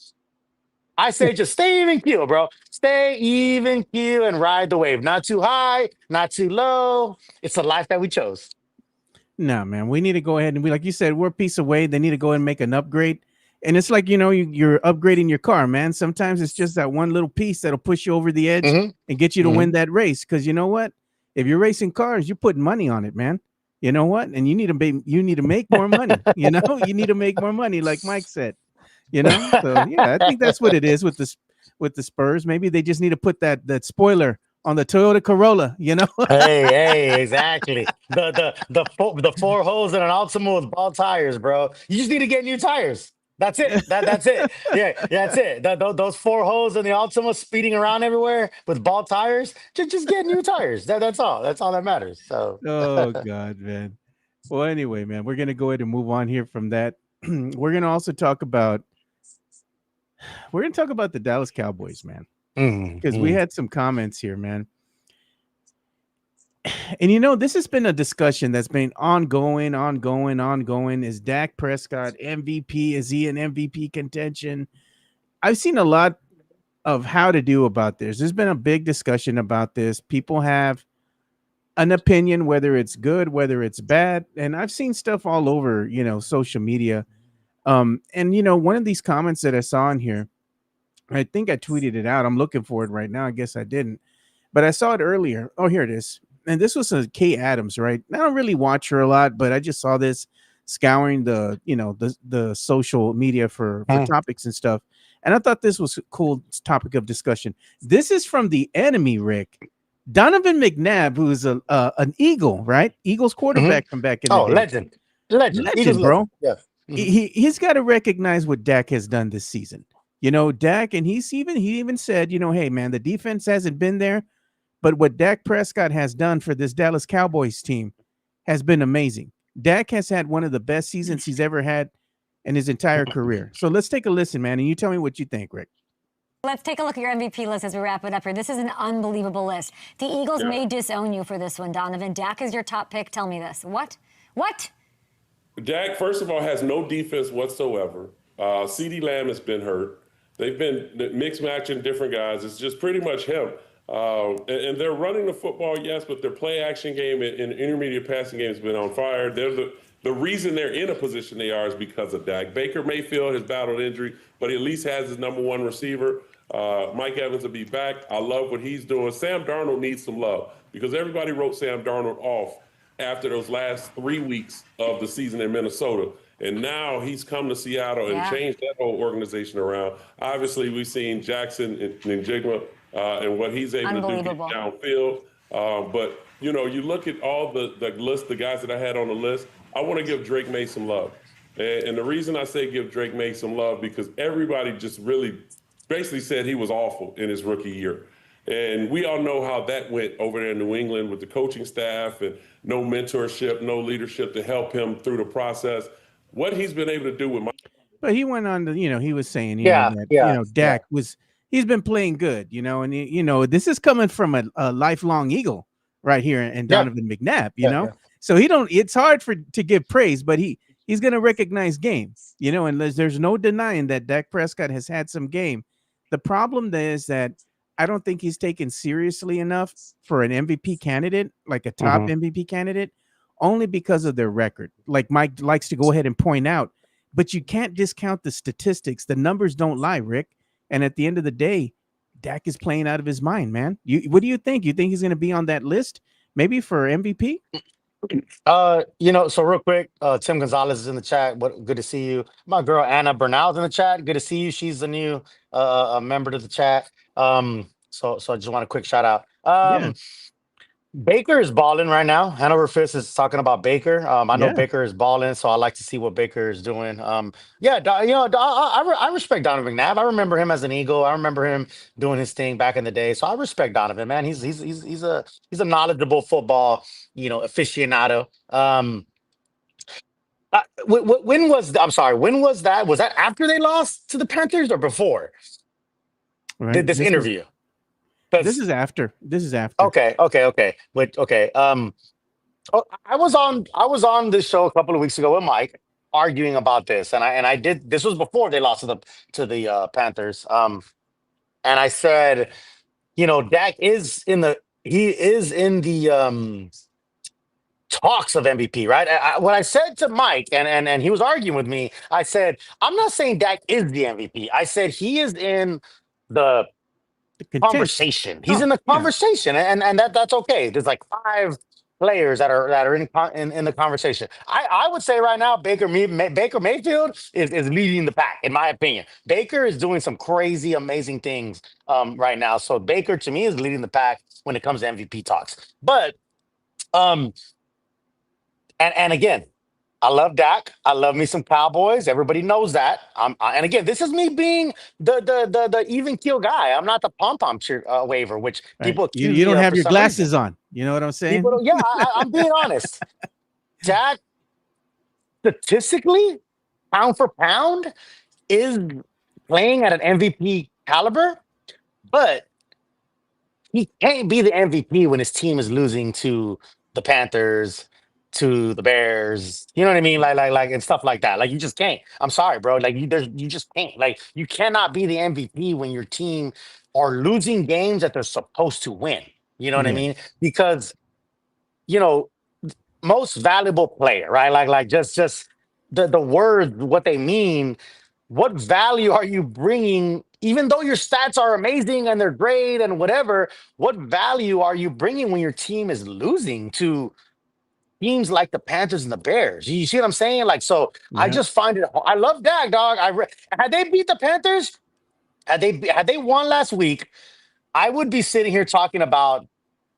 I say just stay even keel, bro. Stay even keel and ride the wave. Not too high, not too low. It's a life that we chose. no, man, we need to go ahead and like you said, we're a piece away. They need to go and make an upgrade. And it's like, you're upgrading your car, man. Sometimes it's just that one little piece that'll push you over the edge Hmm. and get you to Hmm. win that race. Because you know what? If you're racing cars, you're putting money on it, man. You know what? And you need to make more money. You need to make more money, like Mike said. So yeah, I think that's what it is with the Spurs. Maybe they just need to put that spoiler on the Toyota Corolla. Hey, exactly. The four holes in an Altima with ball tires, bro. You just need to get new tires. That's it. That's it. Yeah, that's it. Those four holes in the Altima speeding around everywhere with ball tires. Just get new tires. That's all. That's all that matters. So Oh God, man. Well, anyway, man, we're gonna go ahead and move on here from that. we're gonna also talk about the Dallas Cowboys, man, because we mhm. had some comments here, man. And this has been a discussion that's been ongoing. Is Dak Prescott MVP? Is he an MVP contention? I've seen a lot of how to do about this. There's been a big discussion about this. People have an opinion, whether it's good, whether it's bad. And I've seen stuff all over, social media. And one of these comments that I saw in here, I think I tweeted it out. I'm looking for it right now. I guess I didn't, but I saw it earlier. Oh, here it is. and this was a Kay Adams, right? I don't really watch her a lot, but I just saw this scouring the social media for Mhm. topics and stuff, and I thought this was a cool topic of discussion. This is from the enemy, Rick. Donovan McNabb, who is an Eagle, right? Eagles Mhm. quarterback from back in the Oh, day. legend, Eagles Legend, bro. legend. Yeah. Mhm. He's got to recognize what Dak has done this season. Dak, and he even said, hey man, the defense hasn't been there, but what Dak Prescott has done for this Dallas Cowboys team has been amazing. Dak has had one of the best seasons he's ever had in his entire career. So let's take a listen, man, and you tell me what you think, Rick. Let's take a look at your MVP list as we wrap it up here. This is an unbelievable list. The Eagles may disown you for this one, Donovan. Dak is your top pick. Tell me this. What? Dak, first of all, has no defense whatsoever. CeeDee Lamb has been hurt. They've been mixed matching different guys. It's just pretty much him. And they're running the football, yes, but their play action game and intermediate passing game has been on fire. They're the reason they're in a position they are is because of Dak. Baker Mayfield has battled injury, but he at least has his number one receiver. Mike Evans will be back. I love what he's doing. Sam Darnold needs some love because everybody wrote Sam Darnold off after those last 3 weeks of the season in Minnesota. And now he's come to Seattle and changed that whole organization around. Obviously, we've seen Jackson and Jigma and what he's able to do downfield. But, you look at all the list, the guys that I had on the list, I want to give Drake May some love. And the reason I say give Drake May some love, because everybody just really basically said he was awful in his rookie year. And we all know how that went over there in New England with the coaching staff and no mentorship, no leadership to help him through the process. What he's been able to do with But he went on to, he was saying, Yeah, that, yeah, Dak he's been playing good, and this is coming from a lifelong Eagle right here and yeah, Donovan McNabb, yeah. So it's hard to give praise, but he's going to recognize game, and there's no denying that Dak Prescott has had some game. The problem is that I don't think he's taken seriously enough for an MVP candidate, like a top Mhm. MVP candidate, only because of their record. Like Mike likes to go ahead and point out, but you can't discount the statistics. The numbers don't lie, Rick. And at the end of the day, Dak is playing out of his mind, man. What do you think? You think he's going to be on that list, maybe for MVP? So real quick, Tim Gonzalez is in the chat. What good to see you. My girl Anna Bernal's in the chat. Good to see you. She's the new member to the chat. So I just want a quick shout out. Yeah, Baker is balling right now. Hanover Fist is talking about Baker. I know yeah. Baker is balling, so I like to see what Baker is doing. I respect Donovan McNabb. I remember him as an Eagle. I remember him doing his thing back in the day. So I respect Donovan, man. He's a knowledgeable football, aficionado. When was I'm sorry, when was that? Was that after they lost to the Panthers or before Right. this This is interview? this Because is after. This is after. okay. Wait, okay. I was on this show a couple of weeks ago with Mike arguing about this, and I did this was before they lost to the Panthers. And I said, Dak is in the talks of MVP, right? What I said to Mike, and he was arguing with me. I said, I'm not saying Dak is the MVP. I said he is in the The contention. conversation. He's Oh, in the yeah. conversation, and that's okay. There's like five players that are in the conversation. I would say right now Baker Mayfield is leading the pack in my opinion. Baker is doing some crazy amazing things right now. So Baker to me is leading the pack when it comes to MVP talks. But um and again, I love Dak. I love me some Cowboys. Everybody knows that. And again, this is me being the even keel guy. I'm not the pom pom cheer waiver, which Right. people You accuse you me don't of have for your some reason. glasses on. You know what I'm saying? People, don't, yeah, I'm being honest. Dak, statistically, pound for pound, is playing at an MVP caliber, but he can't be the MVP when his team is losing to the Panthers, to the Bears. You know what I mean? Like, and stuff like that. Like, you just can't. I'm sorry, bro. Like, you just can't. Like, you cannot be the MVP when your team are losing games that they're supposed to win. You know what I Yeah. mean? Because you know most valuable player, right? Like just the words, what they mean. What value are you bringing even though your stats are amazing and they're great and whatever, what value are you bringing when your team is losing to teams like the Panthers and the Bears? You see what I'm saying? Like, so I Yeah. just find it. I love Dak, dog. Had they beat the Panthers, had they won last week, I would be sitting here talking about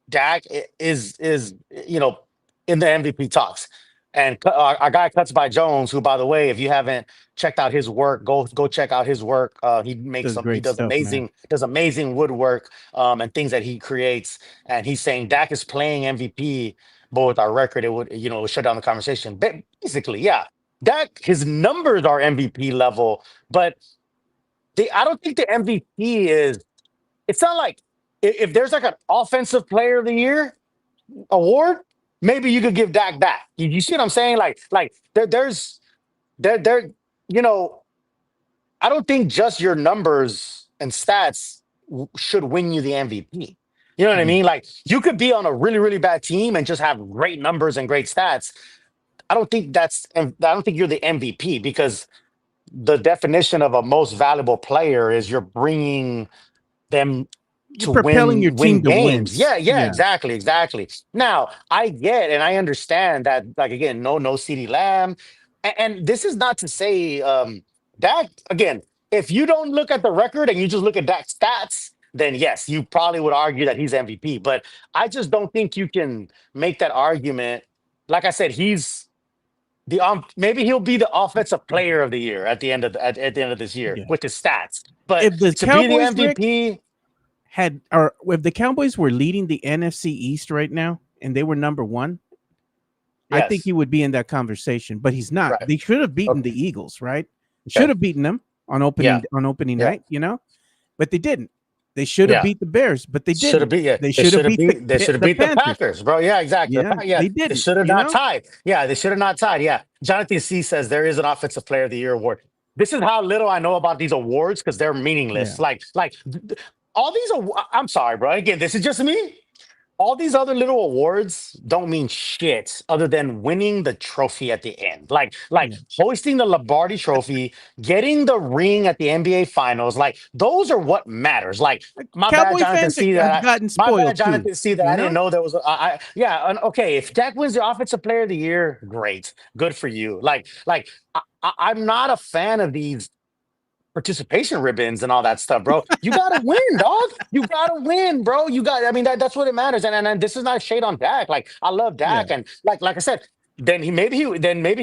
Dak is in the MVP talks. And our guy Cuts by Jones, who, by the way, if you haven't checked out his work, go check out his work. Does He great does stuff, man. amazing woodwork, and things that he creates. And he's saying Dak is playing MVP, but with our record, it would shut down the conversation. But basically, yeah, Dak, his numbers are MVP level, but I don't think the MVP is. It's not like if there's like an offensive player of the year award, maybe you could give Dak that. You see what I'm saying? Like there, you know, I don't think just your numbers and stats should win you the MVP. You know what I Yeah. mean? Like you could be on a really, really bad team and just have great numbers and great stats. I don't think you're the MVP because the definition of a most valuable player is you're bringing them You're to propelling your win team to games. wins. Yeah, Yeah. exactly. Now I get and I understand that, like, again, no CD Lamb, and this is not to say Dak, again, if you don't look at the record and you just look at Dak's stats, then yes, you probably would argue that he's MVP. But I just don't think you can make that argument. Like I said, he's the maybe he'll be the offensive player of the year at the end of at the end of this year Yeah. with his stats. But If the to be the Cowboys, Rick, MVP, or if the Cowboys were leading the NFC East right now and they were number one, I think yes, he would be in that conversation, but he's not. right. They should have beaten Okay. the Eagles, right? Should Okay. have beaten them on Yeah. opening Yeah. night, but they didn't. They should have Yeah. beat the Bears, but they Should have didn't. beat. Yeah. They should have beat They should have the beat the Panthers. Packers, bro. Yeah, exactly. Yeah, Yeah. they They didn't. should have not tied. Yeah, they should have not tied. Yeah. Jonathan C says there is an offensive player of the year award. This is how little I know about these awards because they're Yeah, meaningless. All these. I'm sorry, bro. Again, this is just me. All these other little awards don't mean shit other than winning the trophy at the end. Like yeah. hoisting the Lombardi trophy, getting the ring at the NBA finals, like those are what matters. Like my bad, Cowboy Jonathan fans C have that I, gotten my bad, spoiled too. Jonathan C that I didn't know there was yeah, and okay, if Dak wins the offensive player of the year, great. Good for you. I'm not a fan of these participation ribbons and all that stuff, bro. You gotta win, dog. You gotta win, bro. I mean, that's what it matters. And this is not shade on Dak. Like, I love Yeah, Dak, and like I said, maybe he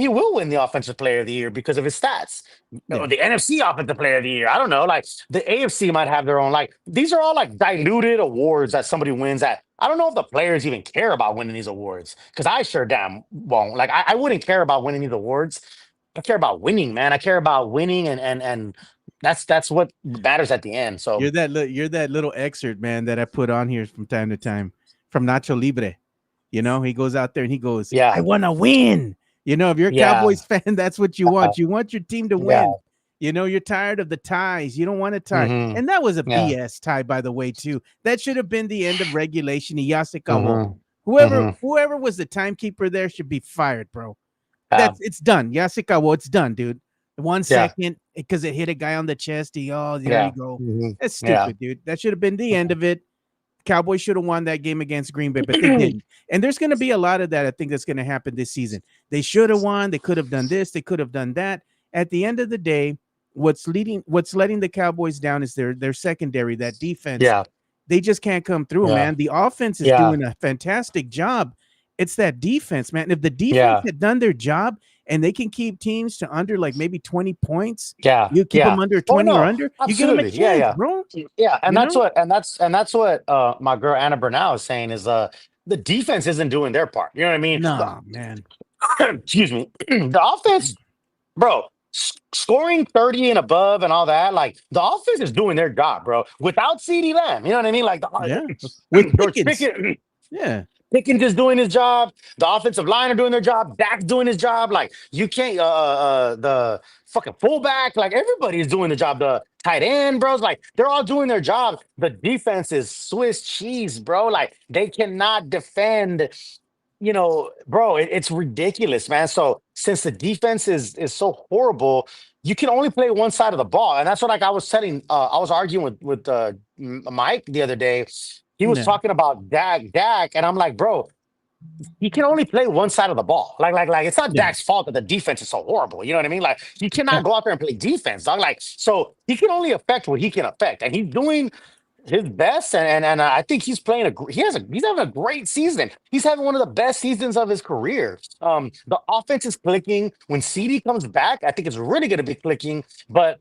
will win the offensive player of the year because of his stats. yeah, Or the NFC offensive player of the year. I don't know. Like the AFC might have their own. Like these are all like diluted awards that somebody wins at. I don't know if the players even care about winning these awards because I sure damn won't. Like I wouldn't care about winning these awards. I care about winning, man. I care about winning, and that's what matters at the end. So you're that little excerpt, man, that I put on here from time to time from Nacho Libre. He goes out there and he goes, "I yeah, want to win." If you're a yeah, Cowboys fan, that's what you want. You want your team to yeah, win. You're tired of the ties. You don't want a tie. hmm And that was a yeah, BS tie, by the way, too. That should have been the end of regulation. Yasikawa. hmm hmm Whoever was the timekeeper there should be fired, bro. yeah, It's done. Yasikawa, it's done, dude. 1 yeah, second because it hit a guy on the chest. There you yeah, go. hmm That's yeah, stupid, dude. That should have been the end of it. Cowboys should have won that game against Green Bay, but they didn't. And there's going to be a lot of that. I think that's going to happen this season. They should have won. They could have done this. They could have done that. At the end of the day, what's letting the Cowboys down is their secondary, that defense. yeah, They just can't come through, yeah, man. The offense is yeah, doing a fantastic job. It's that defense, man. If the defense yeah, had done their job and they can keep teams to under like maybe 20 points, yeah, you keep yeah. them under Oh 20 or no, under, you give them a absolutely. Yeah, chance, yeah. bro. Yeah, and You that's know? what my girl Anna Bernal is saying is the defense isn't doing their part. You know what I mean? Nah, man. Excuse me. The offense, bro, scoring 30 and above and all that, like the offense is doing their job, bro. Without CD Lamb, you know what I mean? Like Yeah. With George Pickens. Pickens, Yeah. Pickens is doing his job. The offensive line are doing their job. Dak's doing his job. Like you can't the fucking fullback, like everybody is doing the job. The tight end, bros, like they're all doing their job. The defense is Swiss cheese, bro. Like they cannot defend. Bro, it's ridiculous, man. So since the defense is so horrible, you can only play one side of the ball, and that's what like I was telling. I was arguing with Mike the other day. He was Yeah. talking about Dak, and I'm like, bro, he can only play one side of the ball. Like it's not Yeah. Dak's fault that the defense is so horrible. You know what I mean? Like you cannot go out there and play defense, dog. Like so he can only affect what he can affect, and he's doing his best. And I think he's playing he's having a great season. He's having one of the best seasons of his career. The offense is clicking. When CD comes back, I think it's really going to be clicking. But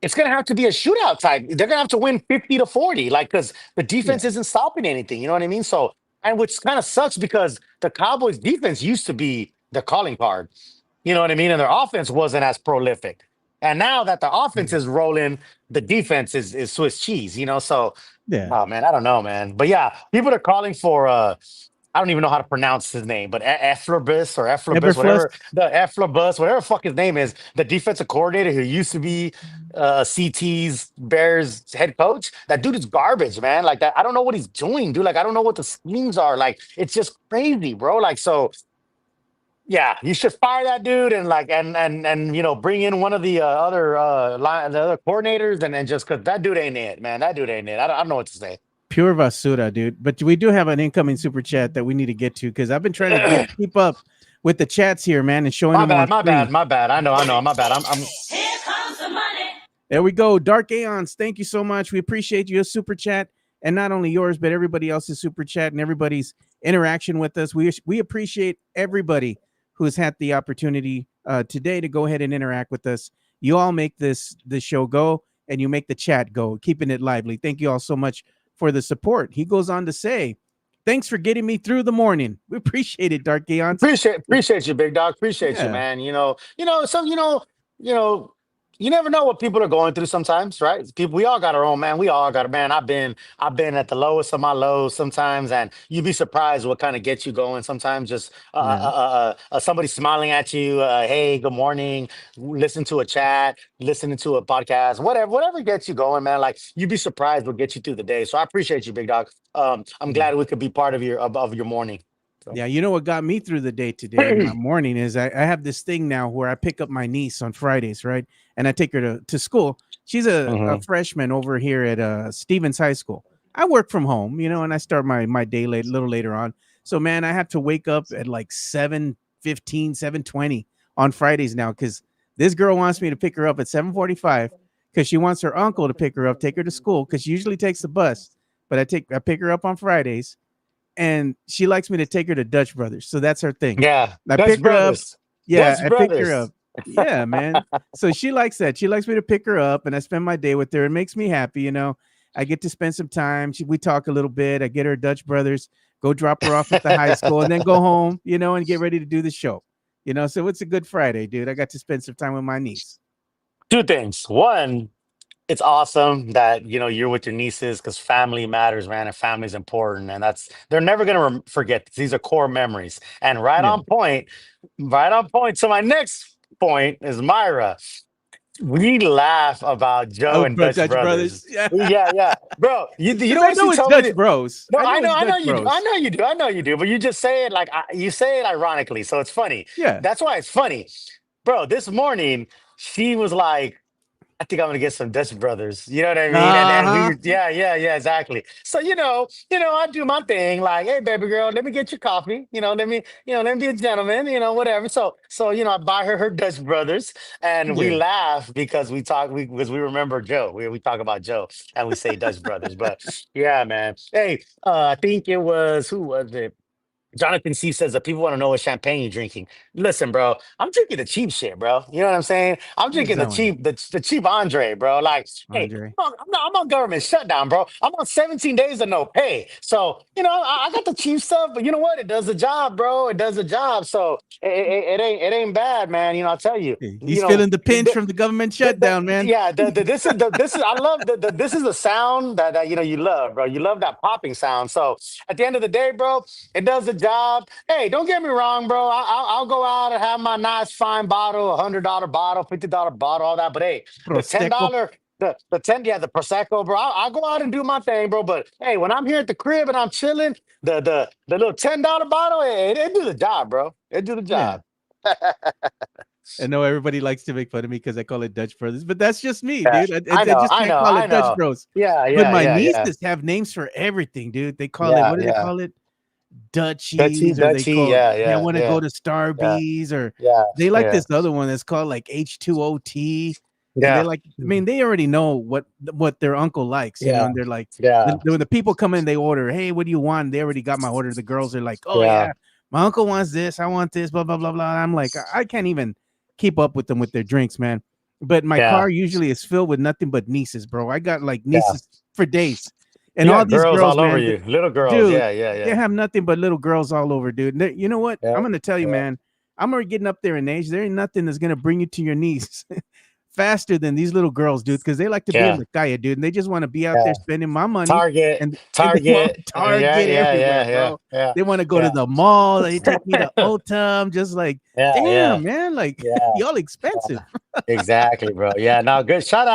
it's going to have to be a shootout type. They're going to have to win 50-40, like because the Yeah. defense isn't stopping anything. You know what I mean? So and which kind of sucks because the Cowboys defense used to be the calling card. You know what I mean? And their offense wasn't as prolific. And now that the offense Yeah. is rolling, the defense is Swiss cheese, you know? So Yeah. oh man, I don't know, man. But yeah, people are calling for I don't even know how to pronounce his name, but Eflebus, Eberflus. whatever the Eflebus, whatever the fuck his name is, the defensive coordinator who used to be CT's Bears head coach. That dude is garbage, man. Like that, I don't know what he's doing, dude. Like I don't know what the schemes are. Like it's just crazy, bro. Like so, yeah, you should fire that dude and like and bring in one of the the other coordinators and then just because that dude ain't it, man. That dude ain't it. I don't know what to say. Pure basura, dude. But we do have an incoming super chat that we need to get to because I've been trying to keep up with the chats here, man, and showing My them on bad, my bad, screen. my bad. I know. My bad. I'm There we go. Dark Aeons, thank you so much. We appreciate your super chat, and not only yours, but everybody else's super chat and everybody's interaction with us. We appreciate everybody who's had the opportunity today to go ahead and interact with us. You all make this show go, and you make the chat go, keeping it lively. Thank you all so much for the support. He goes on to say, "Thanks for getting me through the morning." We appreciate it, Dark Aeons. appreciate you, big dog. Appreciate you, Yeah, man. You know, you never know what people are going through sometimes, right? People, we all got our own, man. We all got a man. I've been at the lowest of my lows sometimes, and you'd be surprised what kind of gets you going. Sometimes just yeah. somebody smiling at you, hey, good morning, listen to a chat, listening to a podcast, whatever gets you going, man. Like you'd be surprised what gets you through the day. So I appreciate you, big dog. I'm Yeah. glad we could be part of your morning. So. Yeah, you know what got me through the day today and my morning is I have this thing now where I pick up my niece on Fridays, right? And I take her to school. She's a Mhm. freshman over here at Stevens High School. I work from home, and I start my day late, a little later on. So man, I have to wake up at like 7:15, 7:20 on Fridays now because this girl wants me to pick her up at 7:45 because she wants her uncle to pick her up, take her to school because she usually takes the bus, but I pick her up on Fridays and she likes me to take her to Dutch Brothers. So that's her thing. Yeah, I Dutch pick her up. brothers, Yeah, Dutch I pick her brothers. up. Yeah, man. So she likes that. She likes me to pick her up and I spend my day with her. It makes me happy. I get to spend some time. We talk a little bit. I get her Dutch Brothers, go drop her off at the high school and then go home, and get ready to do the show. So it's a good Friday, dude. I got to spend some time with my niece. Two things. One, it's awesome that you're with your nieces because family matters, man, and family's important, and they're never gonna forget this. These are core memories, and right Yeah. on point, right on point. So my next point is Myra. We laugh about Joe Oh, and bro, Dutch Dutch Brothers. brothers. Yeah. Yeah, bro. You Because I notice know you it's told me Dutch that. Bros. No, I know it's I know Dutch you do. I Bros. know you do. I know you do. But you just say it like you say it ironically, so it's funny. Yeah. That's why it's funny, bro. This morning she was like, "I think I'm gonna get some Dutch Brothers." You know what I mean? And we Uh-huh. were, yeah, exactly. So I do my thing, like, "Hey, baby girl, let me get your coffee. Let me be a gentleman. Whatever." So I buy her Dutch Brothers, and we Yeah. laugh because because we remember Joe. We talk about Joe, and we say Dutch Brothers. But yeah, man. Hey, I think it was who was it? Jonathan C says that people want to know what champagne you're drinking. Listen, bro, I'm drinking the cheap shit, bro. You know what I'm saying? I'm What is drinking the that one? cheap, the cheap Andre, bro. Like, hey, Andre. I'm on government shutdown, bro. I'm on 17 days of no pay. So, I got the cheap stuff, but you know what? It does the job, bro. It does the job. So it ain't bad, man. I'll tell you. He's feeling the pinch from the government shutdown, man. Yeah, this is I love this is the sound that you love, bro. You love that popping sound. So at the end of the day, bro, it does the job. Hey, don't get me wrong, bro. I'll go out and have my nice fine bottle, $100 bottle, $50 bottle, all that. But hey, the ten Prosecco. dollar, the 10, yeah, the prosecco, bro. I'll go out and do my thing, bro. But hey, when I'm here at the crib and I'm chilling, the little $10 bottle, hey, it do the job, bro. It do the Yeah. job. I know everybody likes to make fun of me because I call it Dutch Brothers, but that's just me, Yeah, dude. I I know, just I can't know, call I it Dutch know. Bros. Yeah, But yeah, my yeah, yeah, nieces have names for everything, dude. They call it, yeah, what do they yeah. call it? Dutchy, Dutchies, or they Dutchy. call Yeah, they yeah, want to yeah, go to yeah, Starbies, or yeah, they like yeah, this other one that's called like H2OT. And they yeah, like, I mean, they already know what their uncle likes, yeah, and they're like, yeah, when the people come in, they order, hey, what do you want? They already got my order. The girls are like, oh yeah, yeah, my uncle wants this, I want this, blah blah blah blah. I'm like, I can't even keep up with them with their drinks, man. But my yeah, car usually is filled with nothing but nieces, bro. I got like yeah. nieces for days, and You all got these girls girls, all over man, you, little girls. dude, Yeah, yeah, they yeah, have nothing but little girls all over, dude. You know what? yeah, I'm gonna tell you, yeah, man. I'm already getting up there in age. There ain't nothing that's gonna bring you to your knees faster than these little girls, dude, because they like to be in yeah, the calle, dude, and they just want to be out there yeah. spending my money, Target, and they want Target. Yeah, Target yeah, everywhere, yeah, yeah, bro. yeah, They want to go to yeah, the mall. They take me to Ulta. I'm just like, yeah, yeah, damn, man, like yeah. y'all Yeah, expensive. exactly, bro. Yeah, no, good. Shout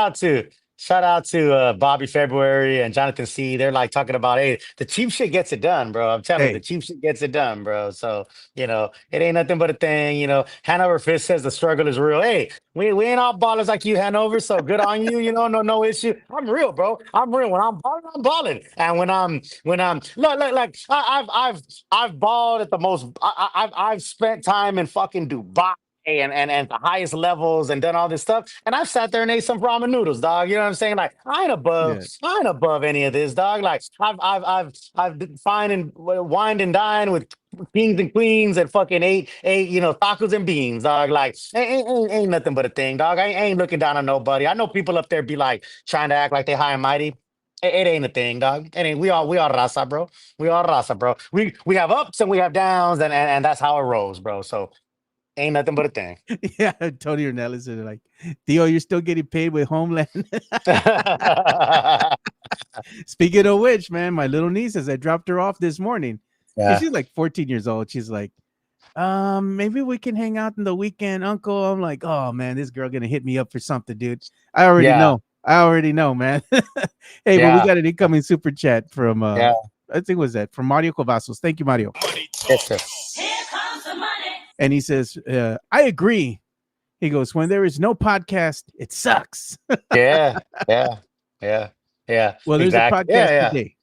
out to Bobby February and Jonathan C. They're like talking about, hey, the cheap shit gets it done, bro. I'm telling you, the Hey, cheap shit gets it done, bro. So, it ain't nothing but a thing. Hanover Fist says the struggle is real. Hey, we ain't all ballers like you, Hanover. So good on you. No issue. I'm real, bro. I'm real. When I'm balling, I'm balling. And when I'm look, like I've balled at the most. I've spent time in fucking Dubai and the highest levels and done all this stuff. And I've sat there and ate some ramen noodles, dog. You know what I'm saying? Like yeah, I ain't above any of this, dog. Like I've fine and wined and dined with kings and queens and fucking ate tacos and beans, dog. Like ain't nothing but a thing, dog. I ain't looking down on nobody. I know people up there be like trying to act like they high and mighty. It ain't a thing, dog. It ain't. We all raza, bro. We all raza, bro. We have ups and we have downs, and that's how it rolls, bro. So ain't nothing but a thing. yeah. Tony Ornelas are like, Theo, you're still getting paid with Homeland. Speaking of which, man, my little niece, as I dropped her off this morning, because Yeah, she's like 14 years old, she's like, maybe we can hang out in the weekend, Uncle. I'm like, oh man, this girl gonna hit me up for something, dude. I already yeah, know. I already know, man. Hey, but we yeah, got an incoming super chat from yeah. I think it was that from Mario Cavazos. Thank you, Mario. Yes, sir. And he says, I agree. He goes, when there is no podcast, it sucks. Yeah, yeah, yeah, yeah. Well, there's a Exactly. Yeah, podcast yeah. today.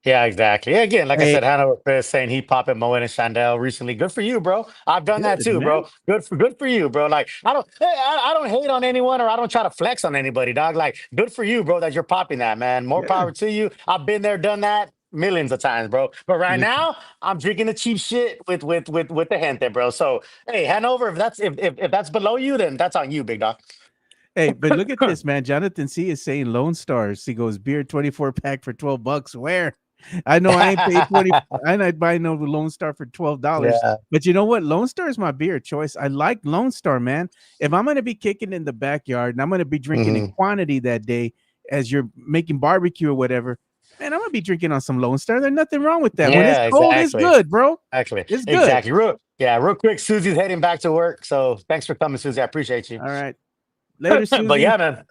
Yeah, exactly. Yeah, again, like I Hey, said, Hanover Fist saying he popping Moet and Chandel recently. Good for you, bro. I've done that good, too, bro. man. Good for you, bro. Like I don't hate on anyone or I don't try to flex on anybody, dog. Like good for you, bro, that you're popping that, man. More Yeah. power to you. I've been there, done that millions of times, bro. But right Listen. now, I'm drinking the cheap shit with the gente, bro. So hey, Hanover, if that's below you, then that's on you, big dog. Hey, but look at this, man. Jonathan C is saying Lone Stars. He goes, beer 24 pack for $12. Where? I know I ain't paid 20. I not buy no Lone Star for $12. Yeah. But you know what? Lone Star is my beer choice. I like Lone Star, man. If I'm gonna be kicking in the backyard and I'm gonna be drinking in Hmm. quantity that day as you're making barbecue or whatever, man, I'm gonna be drinking on some Lone Star. There's nothing wrong with that. When it's Yeah, cold, it's exactly. good, bro. Exactly. It's good. Exactly. Real quick, Susie's heading back to work. So thanks for coming, Susie. I appreciate you. All right. Later, But Susie. yeah, man.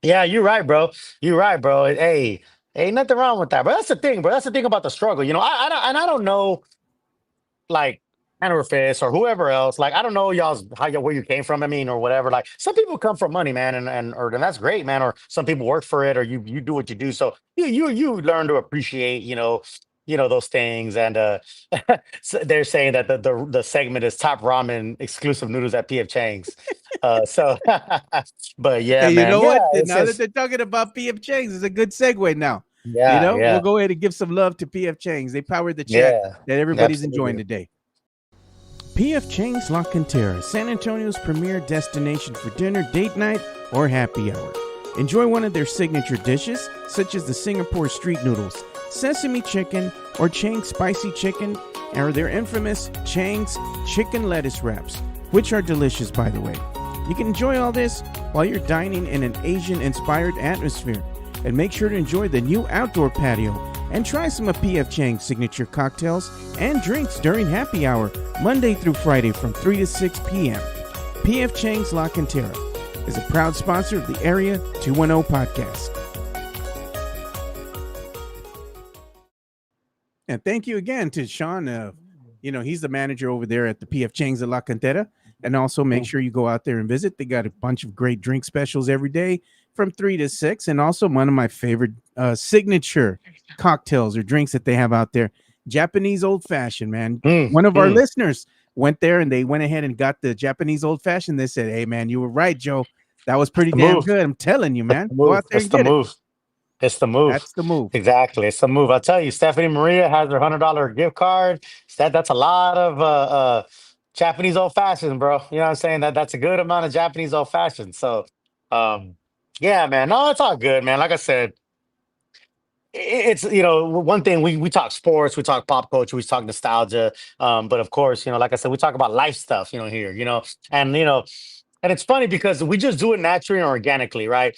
Yeah, you're right, bro. You're right, bro. Hey, ain't nothing wrong with that. But that's the thing, bro. That's the thing about the struggle. I don't know, like Hanover Fist or whoever else. Like, I don't know where you came from. I mean, or whatever. Like, some people come from money, man, and that's great, man. Or some people work for it, or you do what you do. So you learn to appreciate, those things. And so they're saying that the segment is top ramen exclusive noodles at PF Chang's. So, but yeah, Hey, you man, know yeah, what? it's Now that just they're talking about PF Chang's, is a good segue now. yeah, We'll yeah, go ahead and give some love to PF Chang's. They powered the chat yeah, that everybody's enjoying absolutely. today. PF Chang's La Cantera, San Antonio's premier destination for dinner, date night, or happy hour. Enjoy one of their signature dishes, such as the Singapore street noodles, sesame chicken, or Chang's spicy chicken, or their infamous Chang's chicken lettuce wraps, which are delicious, by the way. You can enjoy all this while you're dining in an Asian-inspired atmosphere. And make sure to enjoy the new outdoor patio and try some of PF Chang's signature cocktails and drinks during happy hour, Monday through Friday from 3 to 6 p.m. PF Chang's La Cantera is a proud sponsor of the Area 210 podcast. And thank you again to Sean. He's the manager over there at the PF Chang's at La Cantera. And also make sure you go out there and visit. They got a bunch of great drink specials every day from 3 to 6. And also one of my favorite signature cocktails or drinks that they have out there, Japanese old fashioned, man. Mm, One of our mm. listeners went there and they went ahead and got the Japanese old fashioned. They said, "Hey, man, you were right, Joe. That was pretty The damn move. good. I'm telling you, It's man. the Go move. out there It's and the get it. move. It's the move. That's the move." Exactly. It's the move. I'll tell you, Stephanie Maria has her $100 gift card. That's a lot of Japanese old fashioned, bro. You know what I'm saying? That's a good amount of Japanese old fashioned. So um yeah, man. No, it's all good, man. Like I said, it's one thing we talk sports, we talk pop culture, we talk nostalgia, but of course, like I said, we talk about life stuff, here, and and it's funny because we just do it naturally and organically, right?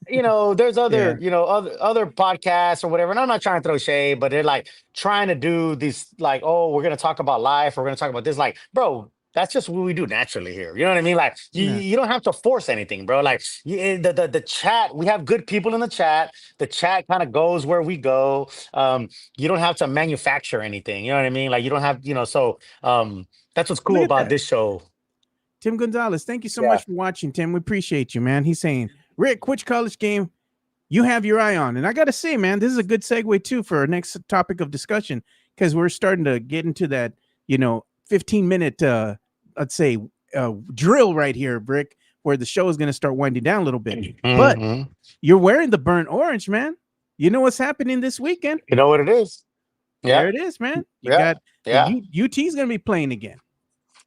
There's Yeah. other, other podcasts or whatever. And I'm not trying to throw shade, but they're like trying to do these, like, oh, we're gonna talk about life, we're gonna talk about this. Like, bro, that's just what we do naturally here. You know what I mean? Like, you Yeah. you don't have to force anything, bro. Like, the chat, we have good people in the chat. The chat kind of goes where we go. You don't have to manufacture anything. You know what I mean? Like, you don't have, so that's what's Look cool at about that. this show. Tim Gonzalez, thank you so Yeah. much for watching, Tim. We appreciate you, man. He's saying, Rick, which college game you have your eye on? And I got to say, man, this is a good segue too for our next topic of discussion because we're starting to get into that, 15-minute, let's say, drill right here, Rick, where the show is going to start winding down a little bit. But Mhm. you're wearing the burnt orange, man. You know what's happening this weekend? You know what it is? There Yeah. it is, man. You Yeah. got the Yeah. UT's going to be playing again.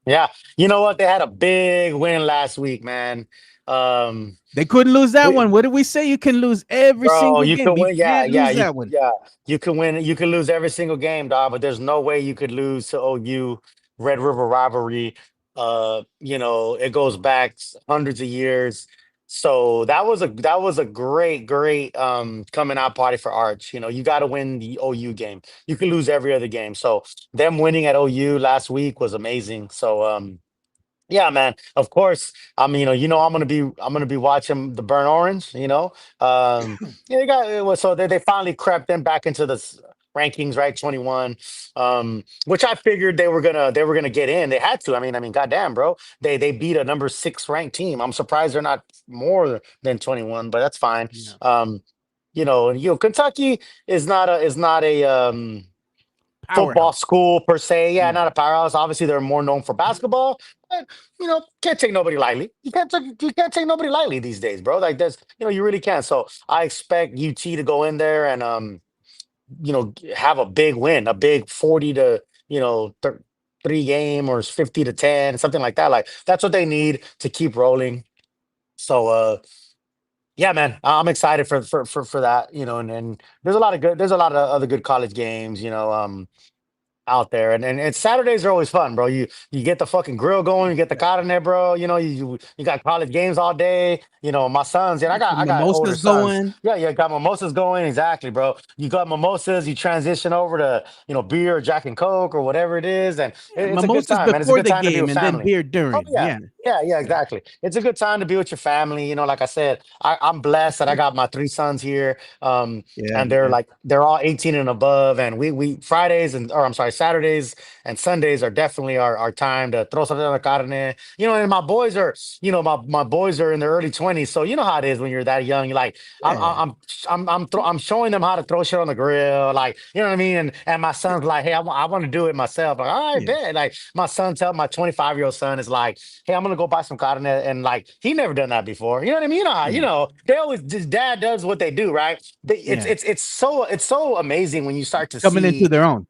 Yeah. You know what? They had a big win last week, man. Um, They couldn't lose that we, one. What did we say? You can lose every bro, single you game. can You win. Yeah, can't yeah, lose that one. you can win. You can lose every single game, dog. But there's no way you could lose to OU. Red River rivalry. It goes back hundreds of years. So that was a great, great coming out party for Arch. You got to win the OU game. You can lose every other game. So them winning at OU last week was amazing. So yeah, man. Of course. I mean, I'm gonna be watching the Burn Orange. Yeah, they got so they finally crept them back into the rankings, right? 21, which I figured they were gonna get in. They had to. I mean, goddamn, bro. They beat a number 6 ranked team. I'm surprised they're not more than 21, but that's fine. Yeah. Kentucky is not a football Powerhouse. school per se. Yeah, Yeah. not a powerhouse. Obviously, they're more known for basketball, but can't take nobody lightly. You can't take nobody lightly these days, bro. Like this, you really can't. So I expect UT to go in there and have a big win, a big 40 to 3 game or 50 to 10, something like that. Like that's what they need to keep rolling. So yeah, man, I'm excited for that. And there's a lot of other good college games. Out there. And Saturdays are always fun, bro. You get the fucking grill going, you get the carne, bro. You got college games all day. My sons, and I Get got the I got older mimosas sons. going. Yeah, yeah, got mimosas going. Exactly, bro. You got mimosas, you transition over to, beer or Jack and Coke or whatever it is. And Yeah, it's a good mimosas time, man. It's a before good the time to be game with and then family. beer Oh during. yeah. Yeah. Yeah, yeah, Yeah. exactly. It's a good time to be with your family. Like I said, I'm blessed that I got my 3 sons here. Yeah, And they're man. like they're all 18 and above. And we Fridays or I'm sorry, Saturdays and Sundays are definitely our time to throw something on the carne. And my boys are in their early 20s, so you know how it is when you're that young. You're like, Yeah. I'm showing them how to throw shit on the grill, like you know what I mean. And my son's like, hey, I want to do it myself. Like, all right, Yeah. bet. Like my 25-year-old son is like, hey, I'm gonna go buy some carne, and like he never done that before. You know what I mean? Yeah. They always just dad does what they do, right? Yeah. It's so amazing when you start to Coming into see. their own.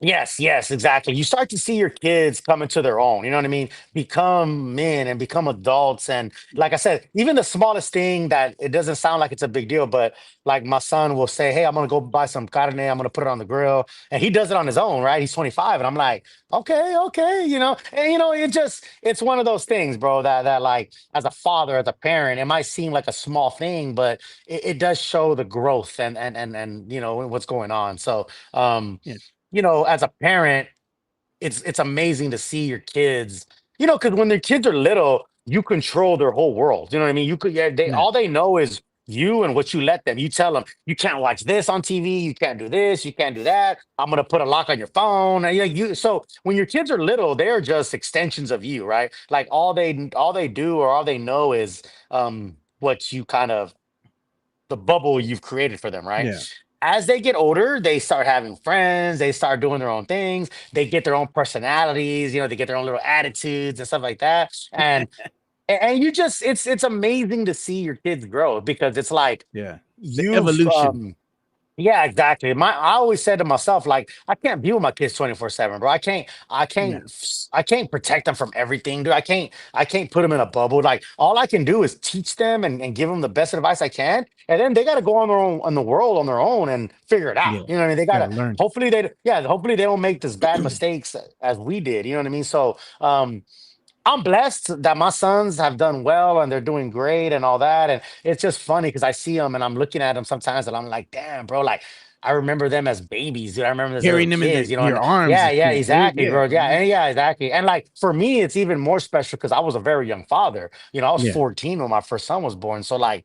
Yes, yes, exactly. You start to see your kids come into their own, you know what I mean? Become men and become adults. And like I said, even the smallest thing that it doesn't sound like it's a big deal, but like my son will say, hey, I'm gonna go buy some carne, I'm gonna put it on the grill. And he does it on his own, right? He's 25. And I'm like, okay, okay, and it's one of those things, bro, that like as a father, as a parent, it might seem like a small thing, but it does show the growth and what's going on. So Yeah. as a parent, it's amazing to see your kids, because when their kids are little, you control their whole world. You know what I mean? You could, yeah, Yeah. all they know is you and what you let them. You tell them you can't watch this on TV, you can't do this, you can't do that. I'm gonna put a lock on your phone. And you so when your kids are little, they're just extensions of you, right? Like all they do or all they know is what you kind of the bubble you've created for them, right? Yeah. As they get older, they start having friends, they start doing their own things, they get their own personalities, they get their own little attitudes and stuff like that. And you just it's amazing to see your kids grow because it's like Yeah. The you've evolution. yeah, exactly. I always said to myself, like, I can't be with my kids 24/7, bro. Yeah. I can't protect them from everything, dude. I can't put them in a bubble. Like, all I can do is teach them and give them the best advice I can. And then they got to go on their own, on the world on their own and figure it out. Yeah. You know what I mean? They got Gotta to, learn. hopefully they don't make this bad mistakes as we did. You know what I mean? So, I'm blessed that my sons have done well and they're doing great and all that. And it's just funny because I see them and I'm looking at them sometimes and I'm like, damn, bro, like I remember them as babies, dude. I remember them as little Carrying them in kids, your and arms yeah, and yeah, shit, dude. exactly, Yeah. bro. Yeah, and yeah, exactly. And like for me, it's even more special because I was a very young father. I was Yeah. 14 when my first son was born. So like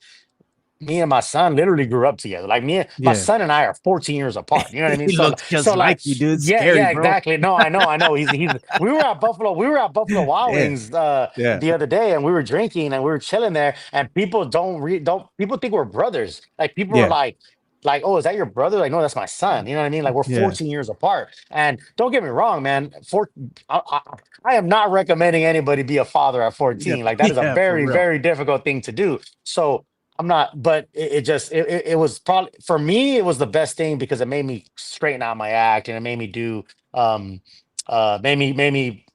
me and my son literally grew up together. Like my Yeah. son and I are 14 years apart. You know what I mean? He looks just like you, dude. Yeah, Scary, yeah, bro. exactly. No, I know. He's we were at Buffalo Wild Yeah. Wings Yeah. the other day and we were drinking and we were chilling there and people don't people think we're brothers. Like people are Yeah. like, oh, is that your brother? Like, no, that's my son. You know what I mean? Like we're Yeah. 14 years apart. And don't get me wrong, man. I am not recommending anybody be a father at Yeah. 14. Like that is a Yeah, for very, real. very difficult thing to do. So I'm not, but it was probably for me, it was the best thing because it made me straighten out my act and it made me do, um, made me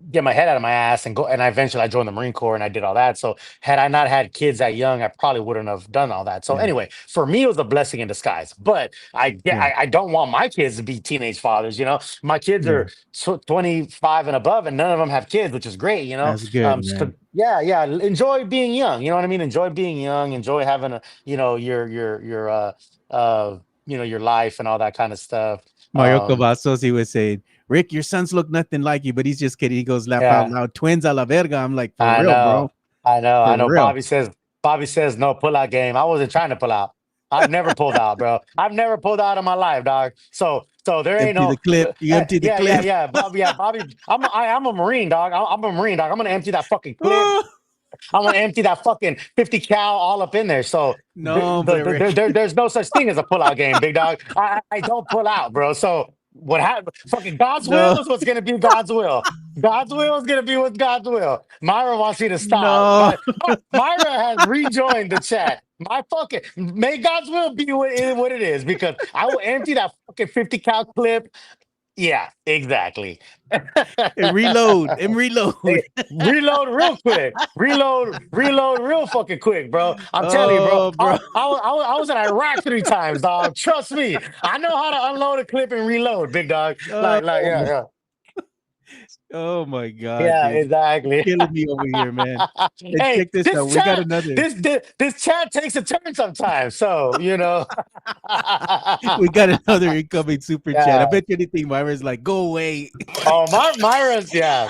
get my head out of my ass and go. And I joined the Marine Corps and I did all that. So had I not had kids that young, I probably wouldn't have done all that. So Yeah. anyway, for me, it was a blessing in disguise. But Yeah. I don't want my kids to be teenage fathers. My kids Yeah. are 25 and above, and none of them have kids, which is great. That's good, So man. yeah, yeah. Enjoy being young. You know what I mean? Enjoy being young. Enjoy having your life and all that kind of stuff. Mario Cavazos, he was saying, Rick, your sons look nothing like you, but he's just kidding. He goes, laugh out Yeah, loud. Twins a la verga. I'm like, for I real, bro. know. I know. I For know. real. Bobby says no pull out game. I wasn't trying to pull out. I've never pulled out, bro. I've never pulled out in my life, dog. So there ain't Empty no the clip. You empty the yeah, yeah, clip. yeah. Bobby. I'm a Marine, dog. I'm a Marine, dog. I'm gonna empty that fucking clip. I'm gonna empty that fucking 50 cal all up in there. So No, hombre, Rick. there's no such thing as a pullout game, big dog. I don't pull out, bro. So what happened? Fucking God's will No, is what's gonna be God's will. God's will is gonna be what's God's will. Myra wants you to stop. no. Myra has rejoined the chat. May God's will be what it is because I will empty that fucking 50 cal clip. Yeah, exactly. And reload. And reload. Reload real quick. Reload real fucking quick, bro. I'm telling you, bro. Oh, bro. I was in Iraq 3 times, dog. Trust me. I know how to unload a clip and reload, big dog. Yeah. Oh my God, Yeah, dude. exactly. Killing me over here, man. And Hey, check this out. We got another. this chat takes a turn sometimes. So, We got another incoming super chat. I Yeah. bet you anything Myra's like, go away. Oh, Myra's, yeah.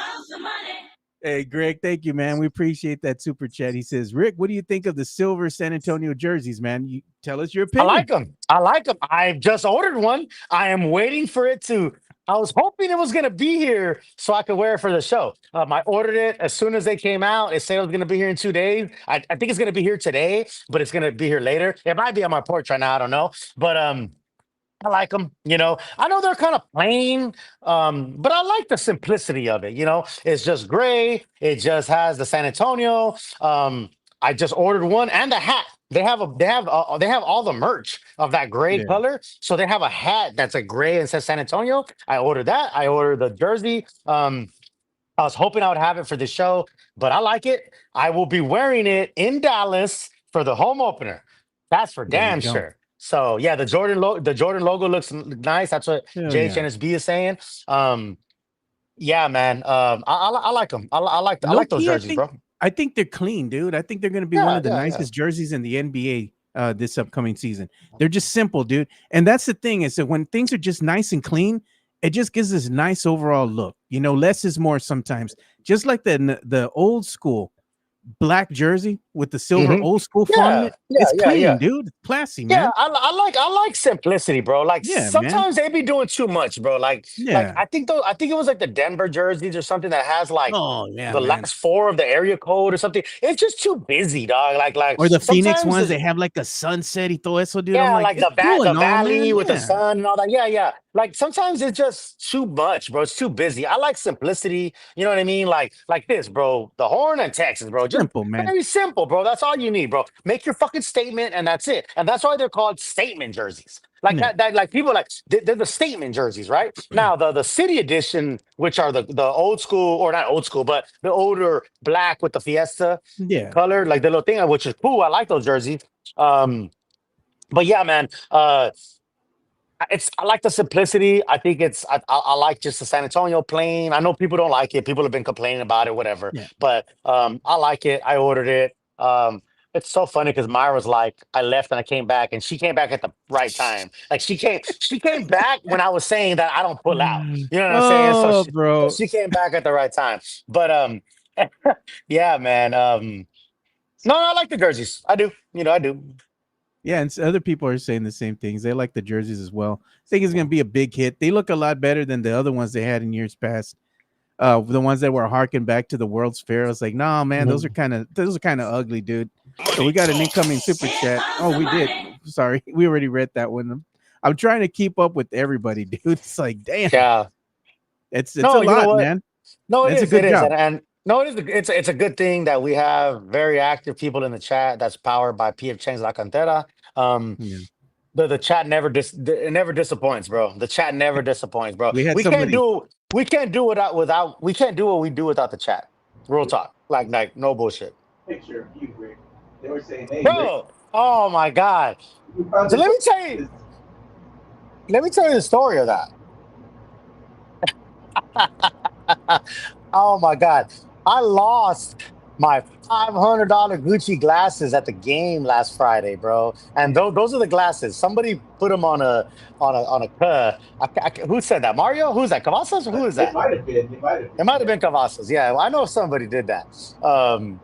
Hey, Greg, thank you, man. We appreciate that super chat. He says, Rick, what do you think of the silver San Antonio jerseys, man? You tell us your I opinion. like them. I like them. I just ordered one. I am waiting for it to. I was hoping it was going to be here so I could wear it for the show. I ordered it as soon as they came out. It said it was going to be here in 2 days. I think it's going to be here today, but it's going to be here later. It might be on my porch right now. I don't know. But I like them. I know they're kind of plain, but I like the simplicity of it. It's just gray. It just has the San Antonio. I just ordered one and a hat. They have all the merch of that gray Yeah. color. So they have a hat that's a gray and says San Antonio. I ordered that. I ordered the jersey. I was hoping I would have it for the show, but I like it. I will be wearing it in Dallas for the home opener. That's for There you damn go. sure. So yeah, the Jordan logo looks nice. That's what Hell yeah. JHNSB is saying. Yeah, man. I like them. I like those Low-key, jerseys, bro. I think they're clean, dude. I think they're going to be one Yeah, of the yeah, nicest jerseys in the NBA this upcoming season. They're just simple, dude. And that's the thing is that when things are just nice and clean, it just gives us a nice overall look. Less is more sometimes. Just like the old school black jersey, with the silver Hmm. old school font in Yeah, it. yeah, It's yeah, clean, yeah. dude. It's classy, Yeah, man. I like simplicity, bro. Like Yeah, man. sometimes they be doing too much, bro. Like Yeah. I think it was like the Denver jerseys or something that has like Oh yeah, the man. last four of the area code or something. It's just too busy, dog. Like Or the Phoenix sometimes ones, the they have like a sunset y todo eso, dude. I'm yeah, like, like it's cool the and all, valley man. with the Yeah. sun and all that. Yeah, yeah. Like sometimes it's just too much, bro. It's too busy. I like simplicity. You know what I mean? Like this, bro. The Horn and Texas, bro. Just Simple, man. very simple, bro. That's all you need, bro. Make your fucking statement, and that's it. And that's why they're called statement jerseys. Like Yeah. that like people like they're the statement jerseys, right? Now the city edition, which are the old school or not old school, but the older black with the Fiesta Yeah. color, like the little thing, which is cool. I like those jerseys. Um, but yeah, man. I like the simplicity. I think I like just the San Antonio plain. I know people don't like it. People have been complaining about it, whatever. Yeah. But I like it. I ordered it. It's so funny because Myra's like, I left and I came back, and she came back at the right time. Like she came back when I was saying that I don't pull out. You know what I'm saying? So Oh, so bro. she came back at the right time. But yeah, man. No, I like the jerseys. I do. I do. Yeah, and other people are saying the same things. They like the jerseys as well. I think it's gonna be a big hit. They look a lot better than the other ones they had in years past. The ones that were harking back to the World's Fair. I was like, nah, man, those are Mhm. kind of ugly, dude. So we got an incoming super chat. Oh, we did. Sorry, we already read that one. I'm trying to keep up with everybody, dude. It's like, damn, Yeah. it's a No, you know lot, what? man. No, it It's a is. It good is. job. And no, it is. It's a good thing that we have very active people in the chat that's powered by PF Chang's La Cantera. Um, Yeah. the chat it never disappoints, bro. The chat never disappoints, bro. We had We can't somebody. do we can't do without we can't do what we do without the chat. Real talk. Like no bullshit. Picture of you, Rick. They were saying, "Hey, Rick, Bro, oh my God. you found So this." let me tell you the story of that. Oh my God. I lost my $500 Gucci glasses at the game last Friday, bro. And those are the glasses. Somebody put them on a who said that? Mario? Who's that? Cavazos? Who is It that? might have been. It might have It been. might have been Cavazos. Yeah, well, I know somebody did that. Um,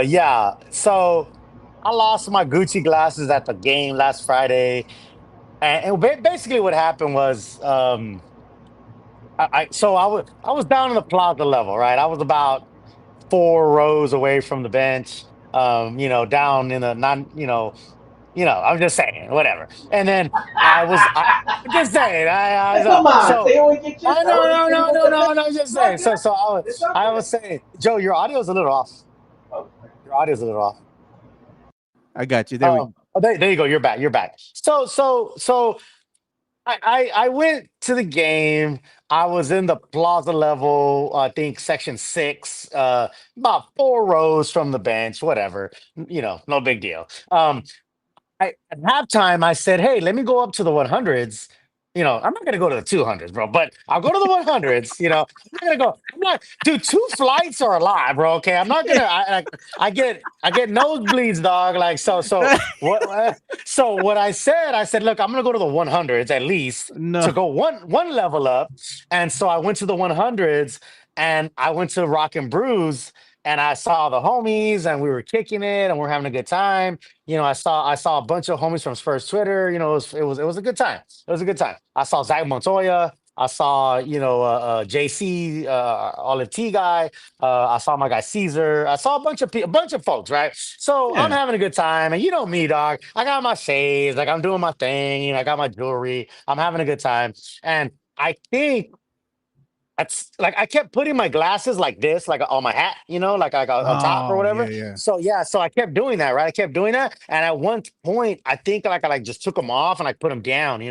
yeah. So I lost my Gucci glasses at the game last Friday, and basically what happened was I was down in the plaza level, right? I was about 4 rows away from the bench. Down in the non, I'm just saying, whatever. And then I'm just saying, Hey, come on, so they always get you. I I no always no say you no want no the no best. no. I'm just It's all saying. good. So It's all I good. was saying, Joe, your audio's a little off. Oh, Your audio's a little off. I got you. There we. There you go. You're back. You're back. So I went to the game. I was in the plaza level, I think section 6, about 4 rows from the bench, whatever. No big deal. At halftime, I said, "Hey, let me go up to the 100s." I'm not gonna go to the 200s, bro, but I'll go to the 100s. I'm not gonna go. I'm not, dude. 2 flights are a lot, bro. Okay, I'm not gonna. I get nosebleeds, dog. Like so. What? So what I said, look, I'm gonna go to the 100s at least No. to go one level up. And so I went to the 100s, and I went to Rock and Brews, and I saw the homies, and we were kicking it, and we're having a good time. I saw a bunch of homies from Spurs Twitter. It was a good time. It was a good time. I saw Zach Montoya. I saw JC, Olive T guy. I saw my guy Caesar. I saw a bunch of folks, right? So I'm Yeah. having a good time, and you know me, dog. I got my shades, like I'm doing my thing. I got my jewelry. I'm having a good time, and I think that's like I kept putting my glasses like this, like on my hat, like on top or Oh yeah, whatever. yeah. So yeah, so I kept doing that, right? I kept doing that, and at one point, I think like I like just took them off and I put them down,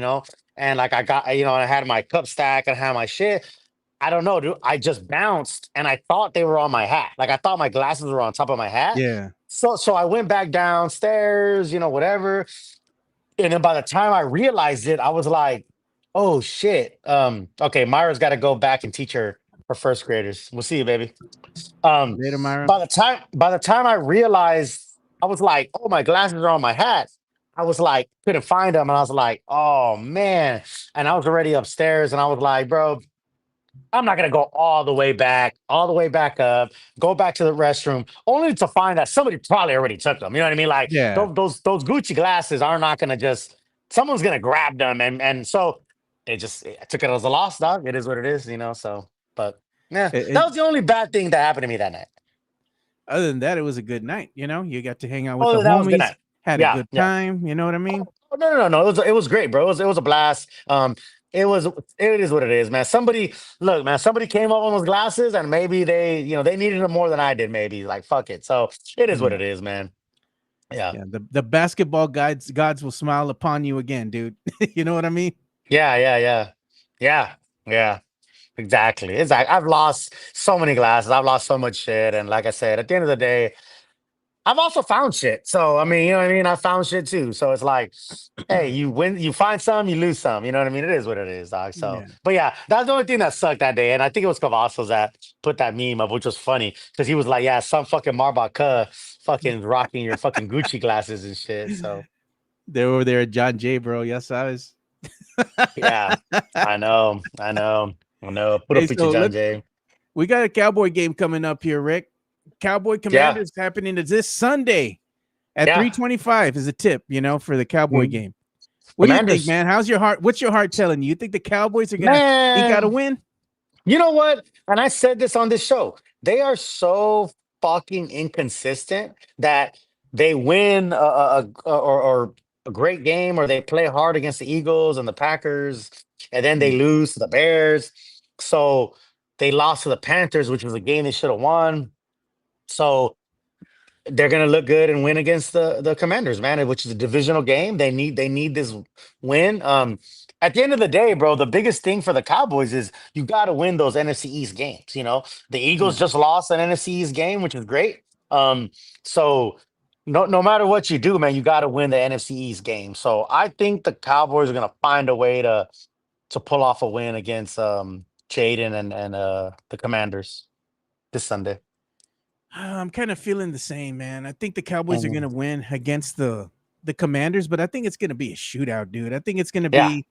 and like I got, I had my cup stack and I had my shit. I don't know, dude. I just bounced, and I thought they were on my hat. Like I thought my glasses were on top of my hat. Yeah. So I went back downstairs, whatever. And then by the time I realized it, I was like, "Oh shit." Okay, Myra's got to go back and teach her first graders. We'll see you, baby. Um, Later, Myra. by the time I realized, I was like, "Oh, my glasses are on my hat." I was like, couldn't find them, and I was like, "Oh man!" And I was already upstairs, and I was like, "Bro, I'm not gonna go all the way back up, go back to the restroom, only to find that somebody probably already took them. You know what I mean? Like Yeah. those Gucci glasses are not gonna just someone's gonna grab them, and so I took it as a loss, dog. It is what it is, you know. So, but yeah, It, that it, was the only bad thing that happened to me that night. other than that, it was a good night. You got to hang out with the Oh, that was a good homies, night. had a Yeah, good yeah. time. You know what I mean? Oh, no. It was great, bro. It was a blast. It is what it is, man. Look, man. Somebody came up on those glasses, and maybe they needed them more than I did. Maybe like fuck it. So it is what Yeah. it is, man. Yeah, Yeah. The basketball gods will smile upon you again, dude. You know what I mean? yeah. Yeah. Exactly. It's like I've lost so many glasses. I've lost so much shit, and like I said, at the end of the day, I've also found shit. So I mean, you know what I mean? I found shit too. So it's like, hey, you win, you find some, you lose some. You know what I mean? It is what it is, dog. So, Yeah. but yeah, that's the only thing that sucked that day. And I think it was Cavazos that put that meme up, which was funny because he was like, yeah, some fucking Marbaca fucking rocking your fucking Gucci glasses and shit. So They're over there at John Jay, bro. Yes, I was. yeah, I know. Put Hey, up with you, so John Jay. we got a Cowboy game coming up here, Rick. Cowboy Yeah, Commanders happening this Sunday at yeah. 3:25 is a tip, for the Cowboy Mhm. game. What do you think, Commanders, man? How's your heart? What's your heart telling you? You think the Cowboys are gonna eke out a man. win? You know what? And I said this on this show. They are so fucking inconsistent that they win or a great game, or they play hard against the Eagles and the Packers, and then they Mm, lose to the Bears. So they lost to the Panthers, which was a game they should have won. So they're gonna look good and win against the Commanders, man, which is a divisional game. They need this win. At the end of the day, bro, the biggest thing for the Cowboys is you got to win those NFC East games. You know, the Eagles yeah. just lost an NFC East game, which is great. So no matter what you do, man, you got to win the NFC East game. So I think the Cowboys are gonna find a way to pull off a win against Jaden and the Commanders this Sunday. I'm kind of feeling the same, man. I think the Cowboys are Mhm. gonna win against the Commanders, but I think it's gonna be a shootout, dude. I think it's gonna Yeah. be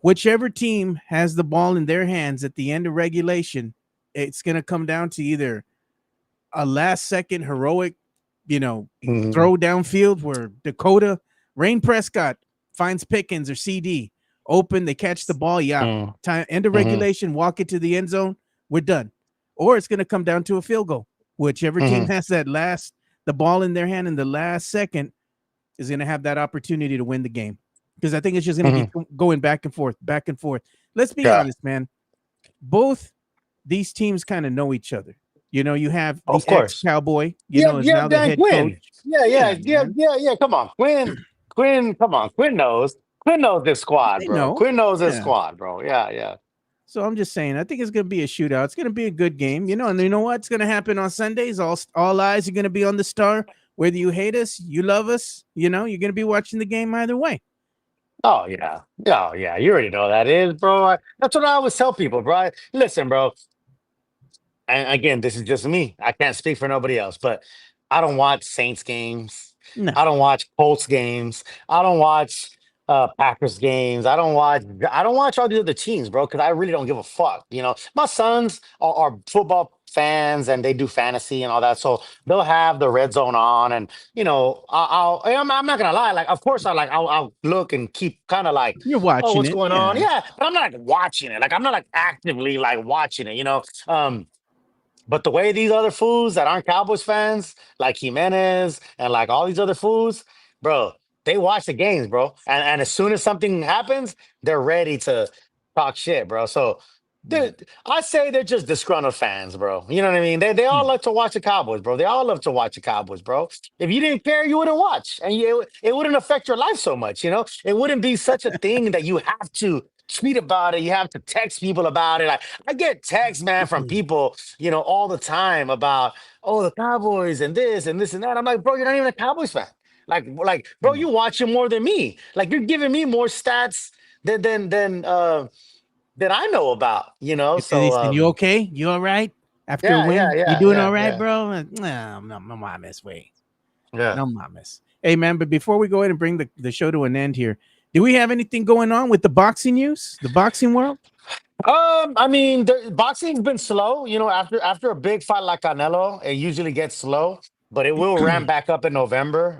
whichever team has the ball in their hands at the end of regulation. It's gonna come down to either a last second heroic, you know, Mhm. throw downfield where Dakota Rain Prescott finds Pickens or CD open, they catch the ball, yeah. Mm. Time end of Mhm. regulation, walk it to the end zone, we're done. Or it's gonna come down to a field goal. Whichever team Mhm. has the ball in their hand in the last second is gonna have that opportunity to win the game. Because I think it's just gonna be Mhm. going back and forth, back and forth. Let's be Yeah, honest, man. Both these teams kind of know each other. You have the of ex course. Cowboy, is You have now the Dan head coach. Quinn. Yeah, man. Come on, Quinn. Come on, Quinn knows. Quinn knows this squad, They bro. know. Quinn knows this Yeah. squad, bro. Yeah, yeah. So I'm just saying, I think it's going to be a shootout. It's going to be a good game, and you know what's going to happen on Sundays? All eyes are going to be on the Star. Whether you hate us, you love us, you're going to be watching the game either way. Oh yeah, oh yeah. You already know that is, bro. That's what I always tell people, bro. Listen, bro. And again, this is just me. I can't speak for nobody else, but I don't watch Saints games. No, I don't watch Colts games. I don't watch Packers games. I don't watch all the other teams, bro, because I really don't give a fuck. You know, my sons are football fans and they do fantasy and all that, so they'll have the red zone on, and I'm not gonna lie. Like, of course, I'll look and keep kind of like, you're oh, watching what's it. going on? Yeah. Yeah, but I'm not like watching it. Like, I'm not like actively like watching it. But the way these other fools that aren't Cowboys fans, like Jimenez and like all these other fools, bro, they watch the games, bro. And as soon as something happens, they're ready to talk shit, bro. So Yeah. I say they're just disgruntled fans, bro. You know what I mean? They all Yeah. love to watch the Cowboys, bro. They all love to watch the Cowboys, bro. If you didn't care, you wouldn't watch, and it wouldn't affect your life so much. You know, it wouldn't be such a thing that you have to tweet about it. You have to text people about it. Like, I get texts, man, from people, all the time about, oh, the Cowboys and this and this and that. I'm like, bro, you're not even a Cowboys fan. Bro, Yeah. you watch it more than me. Like, you're giving me more stats than I know about. So Listen, you okay? You all right? After a yeah, yeah, win, you yeah, doing yeah, all right, yeah, bro? No mames, way. yeah. No mames. Hey, man, but before we go ahead and bring the show to an end here, do we have anything going on with the boxing news, the boxing world? I mean, boxing's been slow. After a big fight like Canelo, it usually gets slow, but it will ramp back up in November.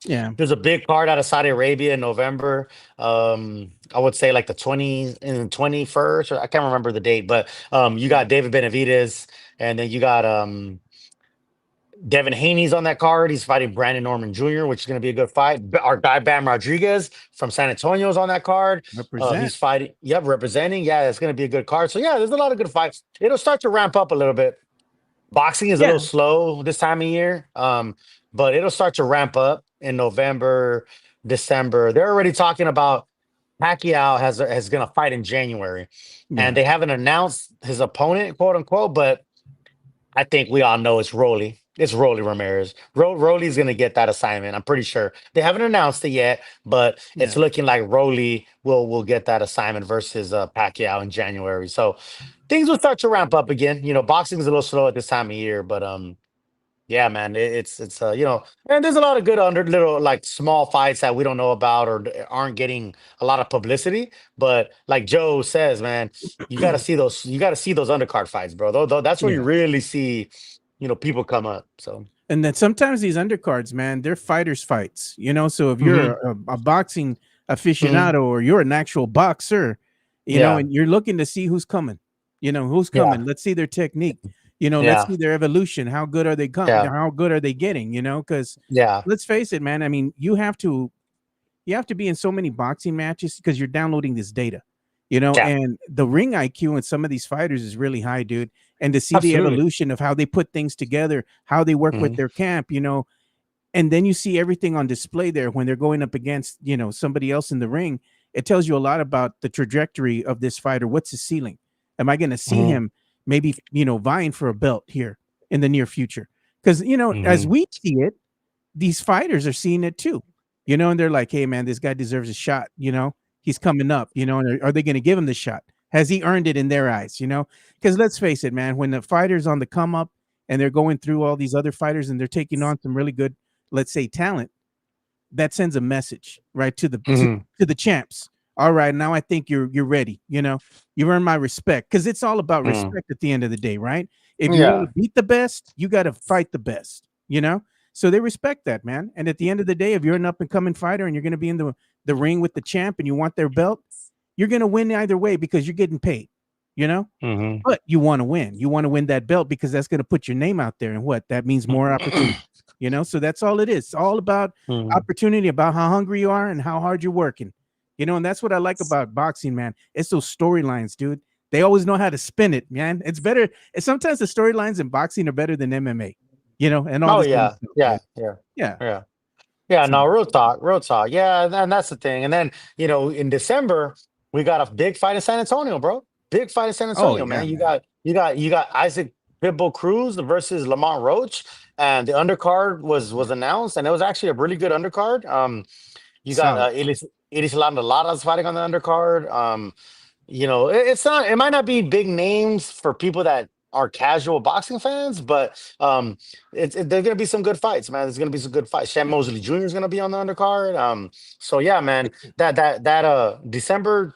Yeah. There's a big card out of Saudi Arabia in November. I would say like the 20 and 21st, or I can't remember the date, but you got David Benavidez, and then you got Devin Haney's on that card. He's fighting Brandon Norman Jr., which is going to be a good fight. Our guy Bam Rodriguez from San Antonio is on that card. Represent. He's fighting, yep, representing. Yeah, it's going to be a good card. So yeah, there's a lot of good fights. It'll start to ramp up a little bit. Boxing is a Yeah. little slow this time of year, but it'll start to ramp up in November, December. They're already talking about Pacquiao has going to fight in January, and Yeah. they haven't announced his opponent, quote unquote. But I think we all know it's Rolly. It's Rolly Ramirez. Rolly's going to get that assignment. I'm pretty sure they haven't announced it yet, but it's Yeah. looking like Rolly will get that assignment versus Pacquiao in January. So things will start to ramp up again. Boxing is a little slow at this time of year, but yeah, man, it's and there's a lot of good under little like small fights that we don't know about or aren't getting a lot of publicity. But like Joe says, man, you got to see those undercard fights, bro. Though that's where you Yeah. really see, people come up. So, And then sometimes these undercards, man, they're fighters' fights. So if you're hmm a boxing hmm aficionado or you're an actual boxer, yeah, and you're looking to see who's coming, who's yeah, coming. Let's see their technique. Let's yeah, see their evolution. How good are they coming? yeah, How good are they getting? Because yeah, let's face it, man. I mean, you have to be in so many boxing matches because you're downloading this data, yeah, and the ring IQ in some of these fighters is really high, dude. And to see the absolutely. evolution of how they put things together, how they work with Hmm. their camp, and then you see everything on display there when they're going up against, somebody else in the ring. It tells you a lot about the trajectory of this fighter. What's his ceiling? Am I going to see Hmm. him maybe, vying for a belt here in the near future? Because, as Hmm. we see it, these fighters are seeing it too, and they're like, hey, man, this guy deserves a shot. He's coming up, and are they going to give him the shot? Has he earned it in their eyes? Because let's face it, man, when the fighter's on the come up and they're going through all these other fighters and they're taking on some really good, let's say, talent, that sends a message right Hmm. to the champs. All right, now I think you're ready. You've earned my respect because it's all about Hmm. respect at the end of the day, right? If you want Yeah. to beat the best, you got to fight the best. So they respect that, man. And at the end of the day, if you're an up and coming fighter and you're going to be in the ring with the champ and you want their belt, you're going to win either way because you're getting paid. You know, Hmm. but you want to win. You want to win that belt because that's going to put your name out there. And what that means more opportunity. So that's all it is. It's all about Hmm. opportunity, about how hungry you are and how hard you're working. And that's what I like about boxing, man. It's those storylines, dude. They always know how to spin it, man. It's better. And sometimes the storylines in boxing are better than MMA, and all Oh this other yeah, stuff. Yeah. yeah, yeah, Yeah. yeah. Yeah, So, no, real talk, real talk. Yeah, and that's the thing. And then, in December, we got a big fight in San Antonio, bro. Big fight in San oh Antonio, yeah, man. You man. got Isaac Pitbull Cruz versus Lamont Roach, and the undercard was Yeah. announced, and it was actually a really good undercard. You got Solid. Elis Lamdas fighting on the undercard. It might not be big names for people that are casual boxing fans, but there's gonna be some good fights, man. There's gonna be some good fights. Shan Yeah. Mosley Jr. is gonna be on the undercard. So yeah, man, that December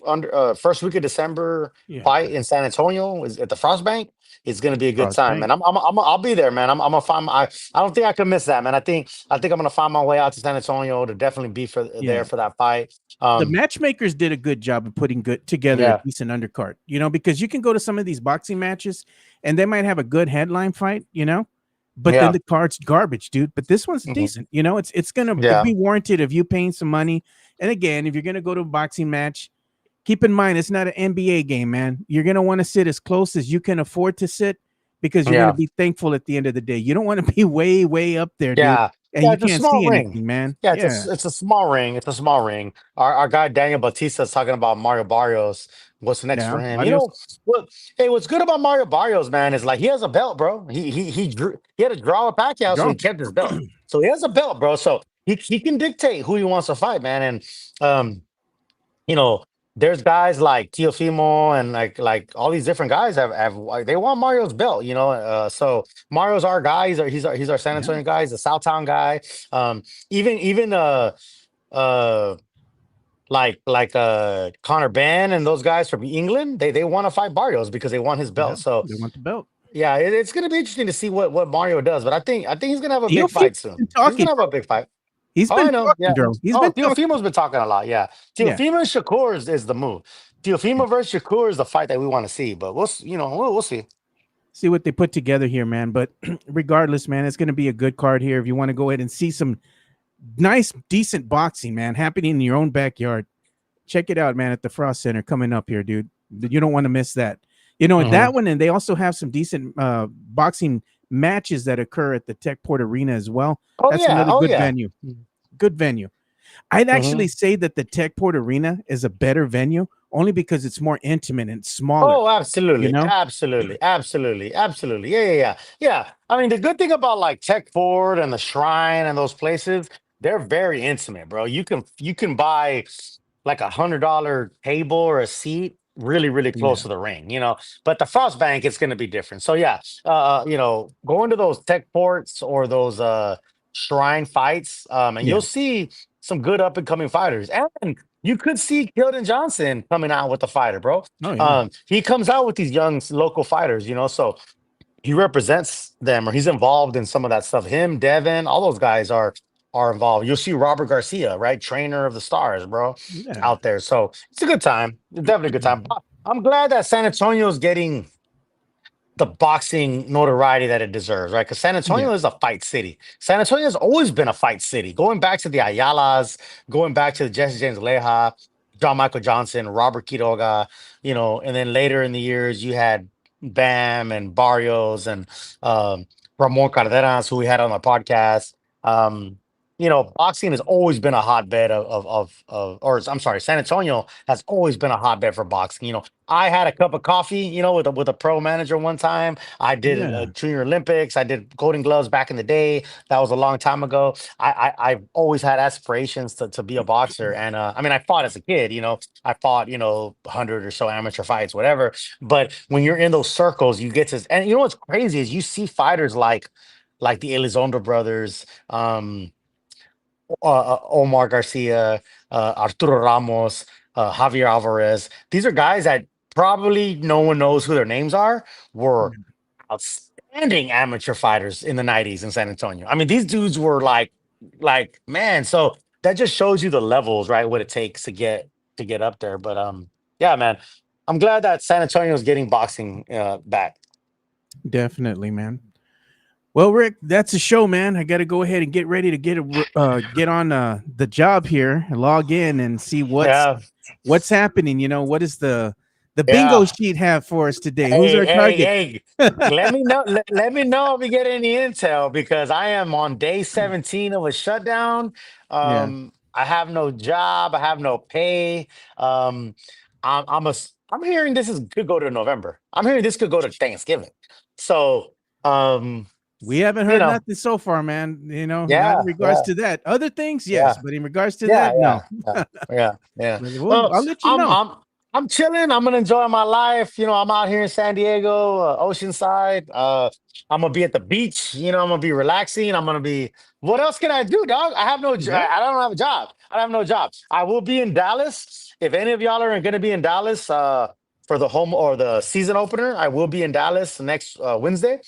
under first week of December Yeah. fight in San Antonio is at the Frost Bank. It's gonna be a good Cross time, bank. man. I'll be there, man. I'm gonna find I don't think I can miss that, man. I think I'm gonna find my way out to San Antonio to definitely be there Yeah. for that fight. The Um, matchmakers did a good job of putting good together a yeah, decent undercard, because you can go to some of these boxing matches and they might have a good headline fight, but then yeah, the card's garbage, dude. But this one's mhm, decent, it's gonna yeah, be warranted of you paying some money. And again, if you're gonna go to a boxing match, keep in mind it's not an NBA game, man. You're gonna want to sit as close as you can afford to sit because you're gonna yeah. be thankful at the end of the day. You don't want to be way, way up there, dude, Yeah, and yeah, you it's a can't small see ring. anything, man. Yeah, Yeah, it's a small ring. It's a small ring. Our guy Daniel Batista is talking about Mario Barrios. What's next yeah. for him? Adios. What? Hey, what's good about Mario Barrios, man, is like he has a belt, bro. He had to draw with Pacquiao, so Draw. he kept his belt. So he has a belt, bro. So he can dictate who he wants to fight, man. And um, you know, there's guys like Teofimo and like all these different guys have like, they want Mario's belt, so Mario's our guy. He's our San Yeah. Antonio guy. He's a Southtown guy. Even uh Connor Ben and those guys from England, they want to fight Barrios because they want his Yeah, belt. So they want the belt. yeah, it's gonna be interesting to see what Mario does. But I think he's gonna have a big Teofimo's fight soon. been He's talking, gonna have a bro. big fight. He's Oh, been I know. talking, Yeah. bro. He's Oh, been talking. Teofimo's been talking a lot. Yeah. Yeah. Teofimo and Shakur is the move. Teofimo versus Shakur is the fight that we want to see. But we'll see. See what they put together here, man. But regardless, man, it's going to be a good card here. If you want to go ahead and see some nice, decent boxing, man, happening in your own backyard, check it out, man, at the Frost Center coming up here, dude. You don't want to miss that. Hmm. That one, and they also have some decent boxing matches that occur at the Techport Arena as well. Oh That's yeah. another Oh good yeah. venue. Good venue. I'd Hmm. actually say that the Techport Arena is a better venue only because it's more intimate and smaller, Oh, you absolutely, know? absolutely, absolutely, absolutely. Yeah, yeah, yeah, yeah. I mean, the good thing about like Tech Ford and the Shrine and those places, they're very intimate, bro. You can buy like $100 table or a seat really, really close Yeah. to the ring, But the Frost Bank, it's going to be different. So yeah, going to those Tech Ports or those Shrine fights, and Yeah. you'll see some good up and coming fighters, and you could see Keldon Johnson coming out with a fighter, bro. Oh yeah. He comes out with these young local fighters, so he represents them or he's involved in some of that stuff. Him, Devin, all those guys are involved. You'll see Robert Garcia, right? Trainer of the stars, bro, Yeah. out there. So it's a good time. It's definitely a good time. But I'm glad that San Antonio's getting the boxing notoriety that it deserves, right? Because San Yeah. Antonio is a fight city. San Antonio has always been a fight city, going back to the Ayalas, going back to the Jesse James Leja, John Michael Johnson, Robert Quiroga, and then later in the years you had Bam and Barrios and um, Ramon Cardenas, who we had on the podcast. Um, boxing has always been a hotbed or I'm sorry, San Antonio has always been a hotbed for boxing. I had a cup of coffee, with a pro manager one time. I did Yeah. Junior Olympics. I did Golden Gloves back in the day. That was a long time ago. I've always had aspirations to be a boxer, and I mean, I fought as a kid. I fought 100 or so amateur fights, whatever. But when you're in those circles, you get to, and what's crazy is you see fighters like the Elizondo brothers. Omar Garcia, Arturo Ramos, Javier Alvarez. These are guys that probably no one knows who their names are. Were outstanding amateur fighters in the '90s in San Antonio. I mean, these dudes were like man. So that just shows you the levels, right? What it takes to get up there. But yeah, man, I'm glad that San Antonio is getting boxing back. Definitely, man. Well, Rick, that's a show, man. I got to go ahead and get ready to get on the job here and log in and see Yeah, what's happening. What is the bingo yeah. sheet have for us today? Who's Hey, our hey, target? hey. Let me know. Let me know if we get any intel because I am on day 17 of a shutdown. Yeah. I have no job. I have no pay. Um, I'm hearing this is could go to November. I'm hearing this could go to Thanksgiving. So, um, We haven't you heard know, nothing so far, man. Not in yeah, regards yeah, to that. Other things, yeah. yes, but in regards to Yeah, that, yeah, no. yeah, yeah, yeah. But Well, I'll let you I'm know. I'm I'm chilling. I'm gonna enjoy my life. I'm out here in San Diego, Oceanside. I'm gonna be at the beach. I'm gonna be relaxing. I'm gonna be. What else can I do, dog? I have no. Yeah. I don't have a job. I have no job. I will be in Dallas. If any of y'all are gonna be in Dallas, for the home or the season opener, I will be in Dallas next Wednesday.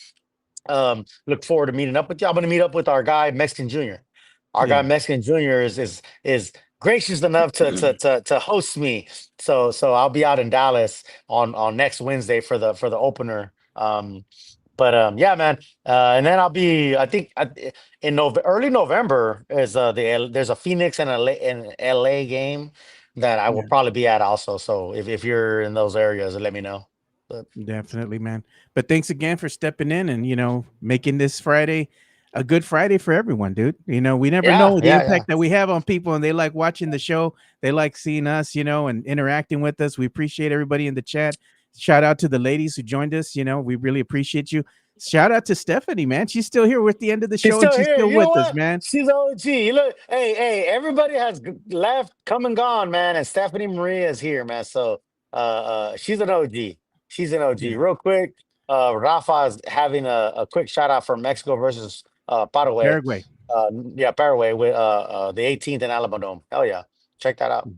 Look forward to meeting up with you. I'm going to meet up with our guy Mexican Junior. Our guy Yeah. Mexican Junior is gracious enough to host me. So I'll be out in Dallas on next Wednesday for the opener. But yeah, man. And then I'll be. I think in early November is there's a Phoenix and LA game that I will Yeah. probably be at also. So if you're in those areas, let me know. But Definitely, man. But thanks again for stepping in and making this Friday a good Friday for everyone, dude. We never yeah, know the yeah, yeah. impact that we have on people, and they like watching the show. They like seeing us, and interacting with us. We appreciate everybody in the chat. Shout out to the ladies who joined us. We really appreciate you. Shout out to Stephanie, man. She's still here. We're at the end of the She's show, and still she's here. still You know with us, what? man. She's OG. Look, hey, everybody has left, come and gone, man. And Stephanie Maria is here, man. So she's an OG. She's an OG. Yeah. Real quick, Rafa is having a quick shout out for Mexico versus Paraguay. Paraguay. Yeah, Paraguay with the 18th in Alabama Dome. Hell yeah. Check that out.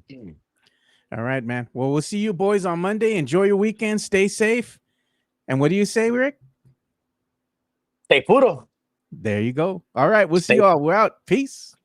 All right, man. Well, we'll see you boys on Monday. Enjoy your weekend. Stay safe. And what do you say, Rick? Stay puro. There you go. All right. We'll see Stay you all. We're out. Peace.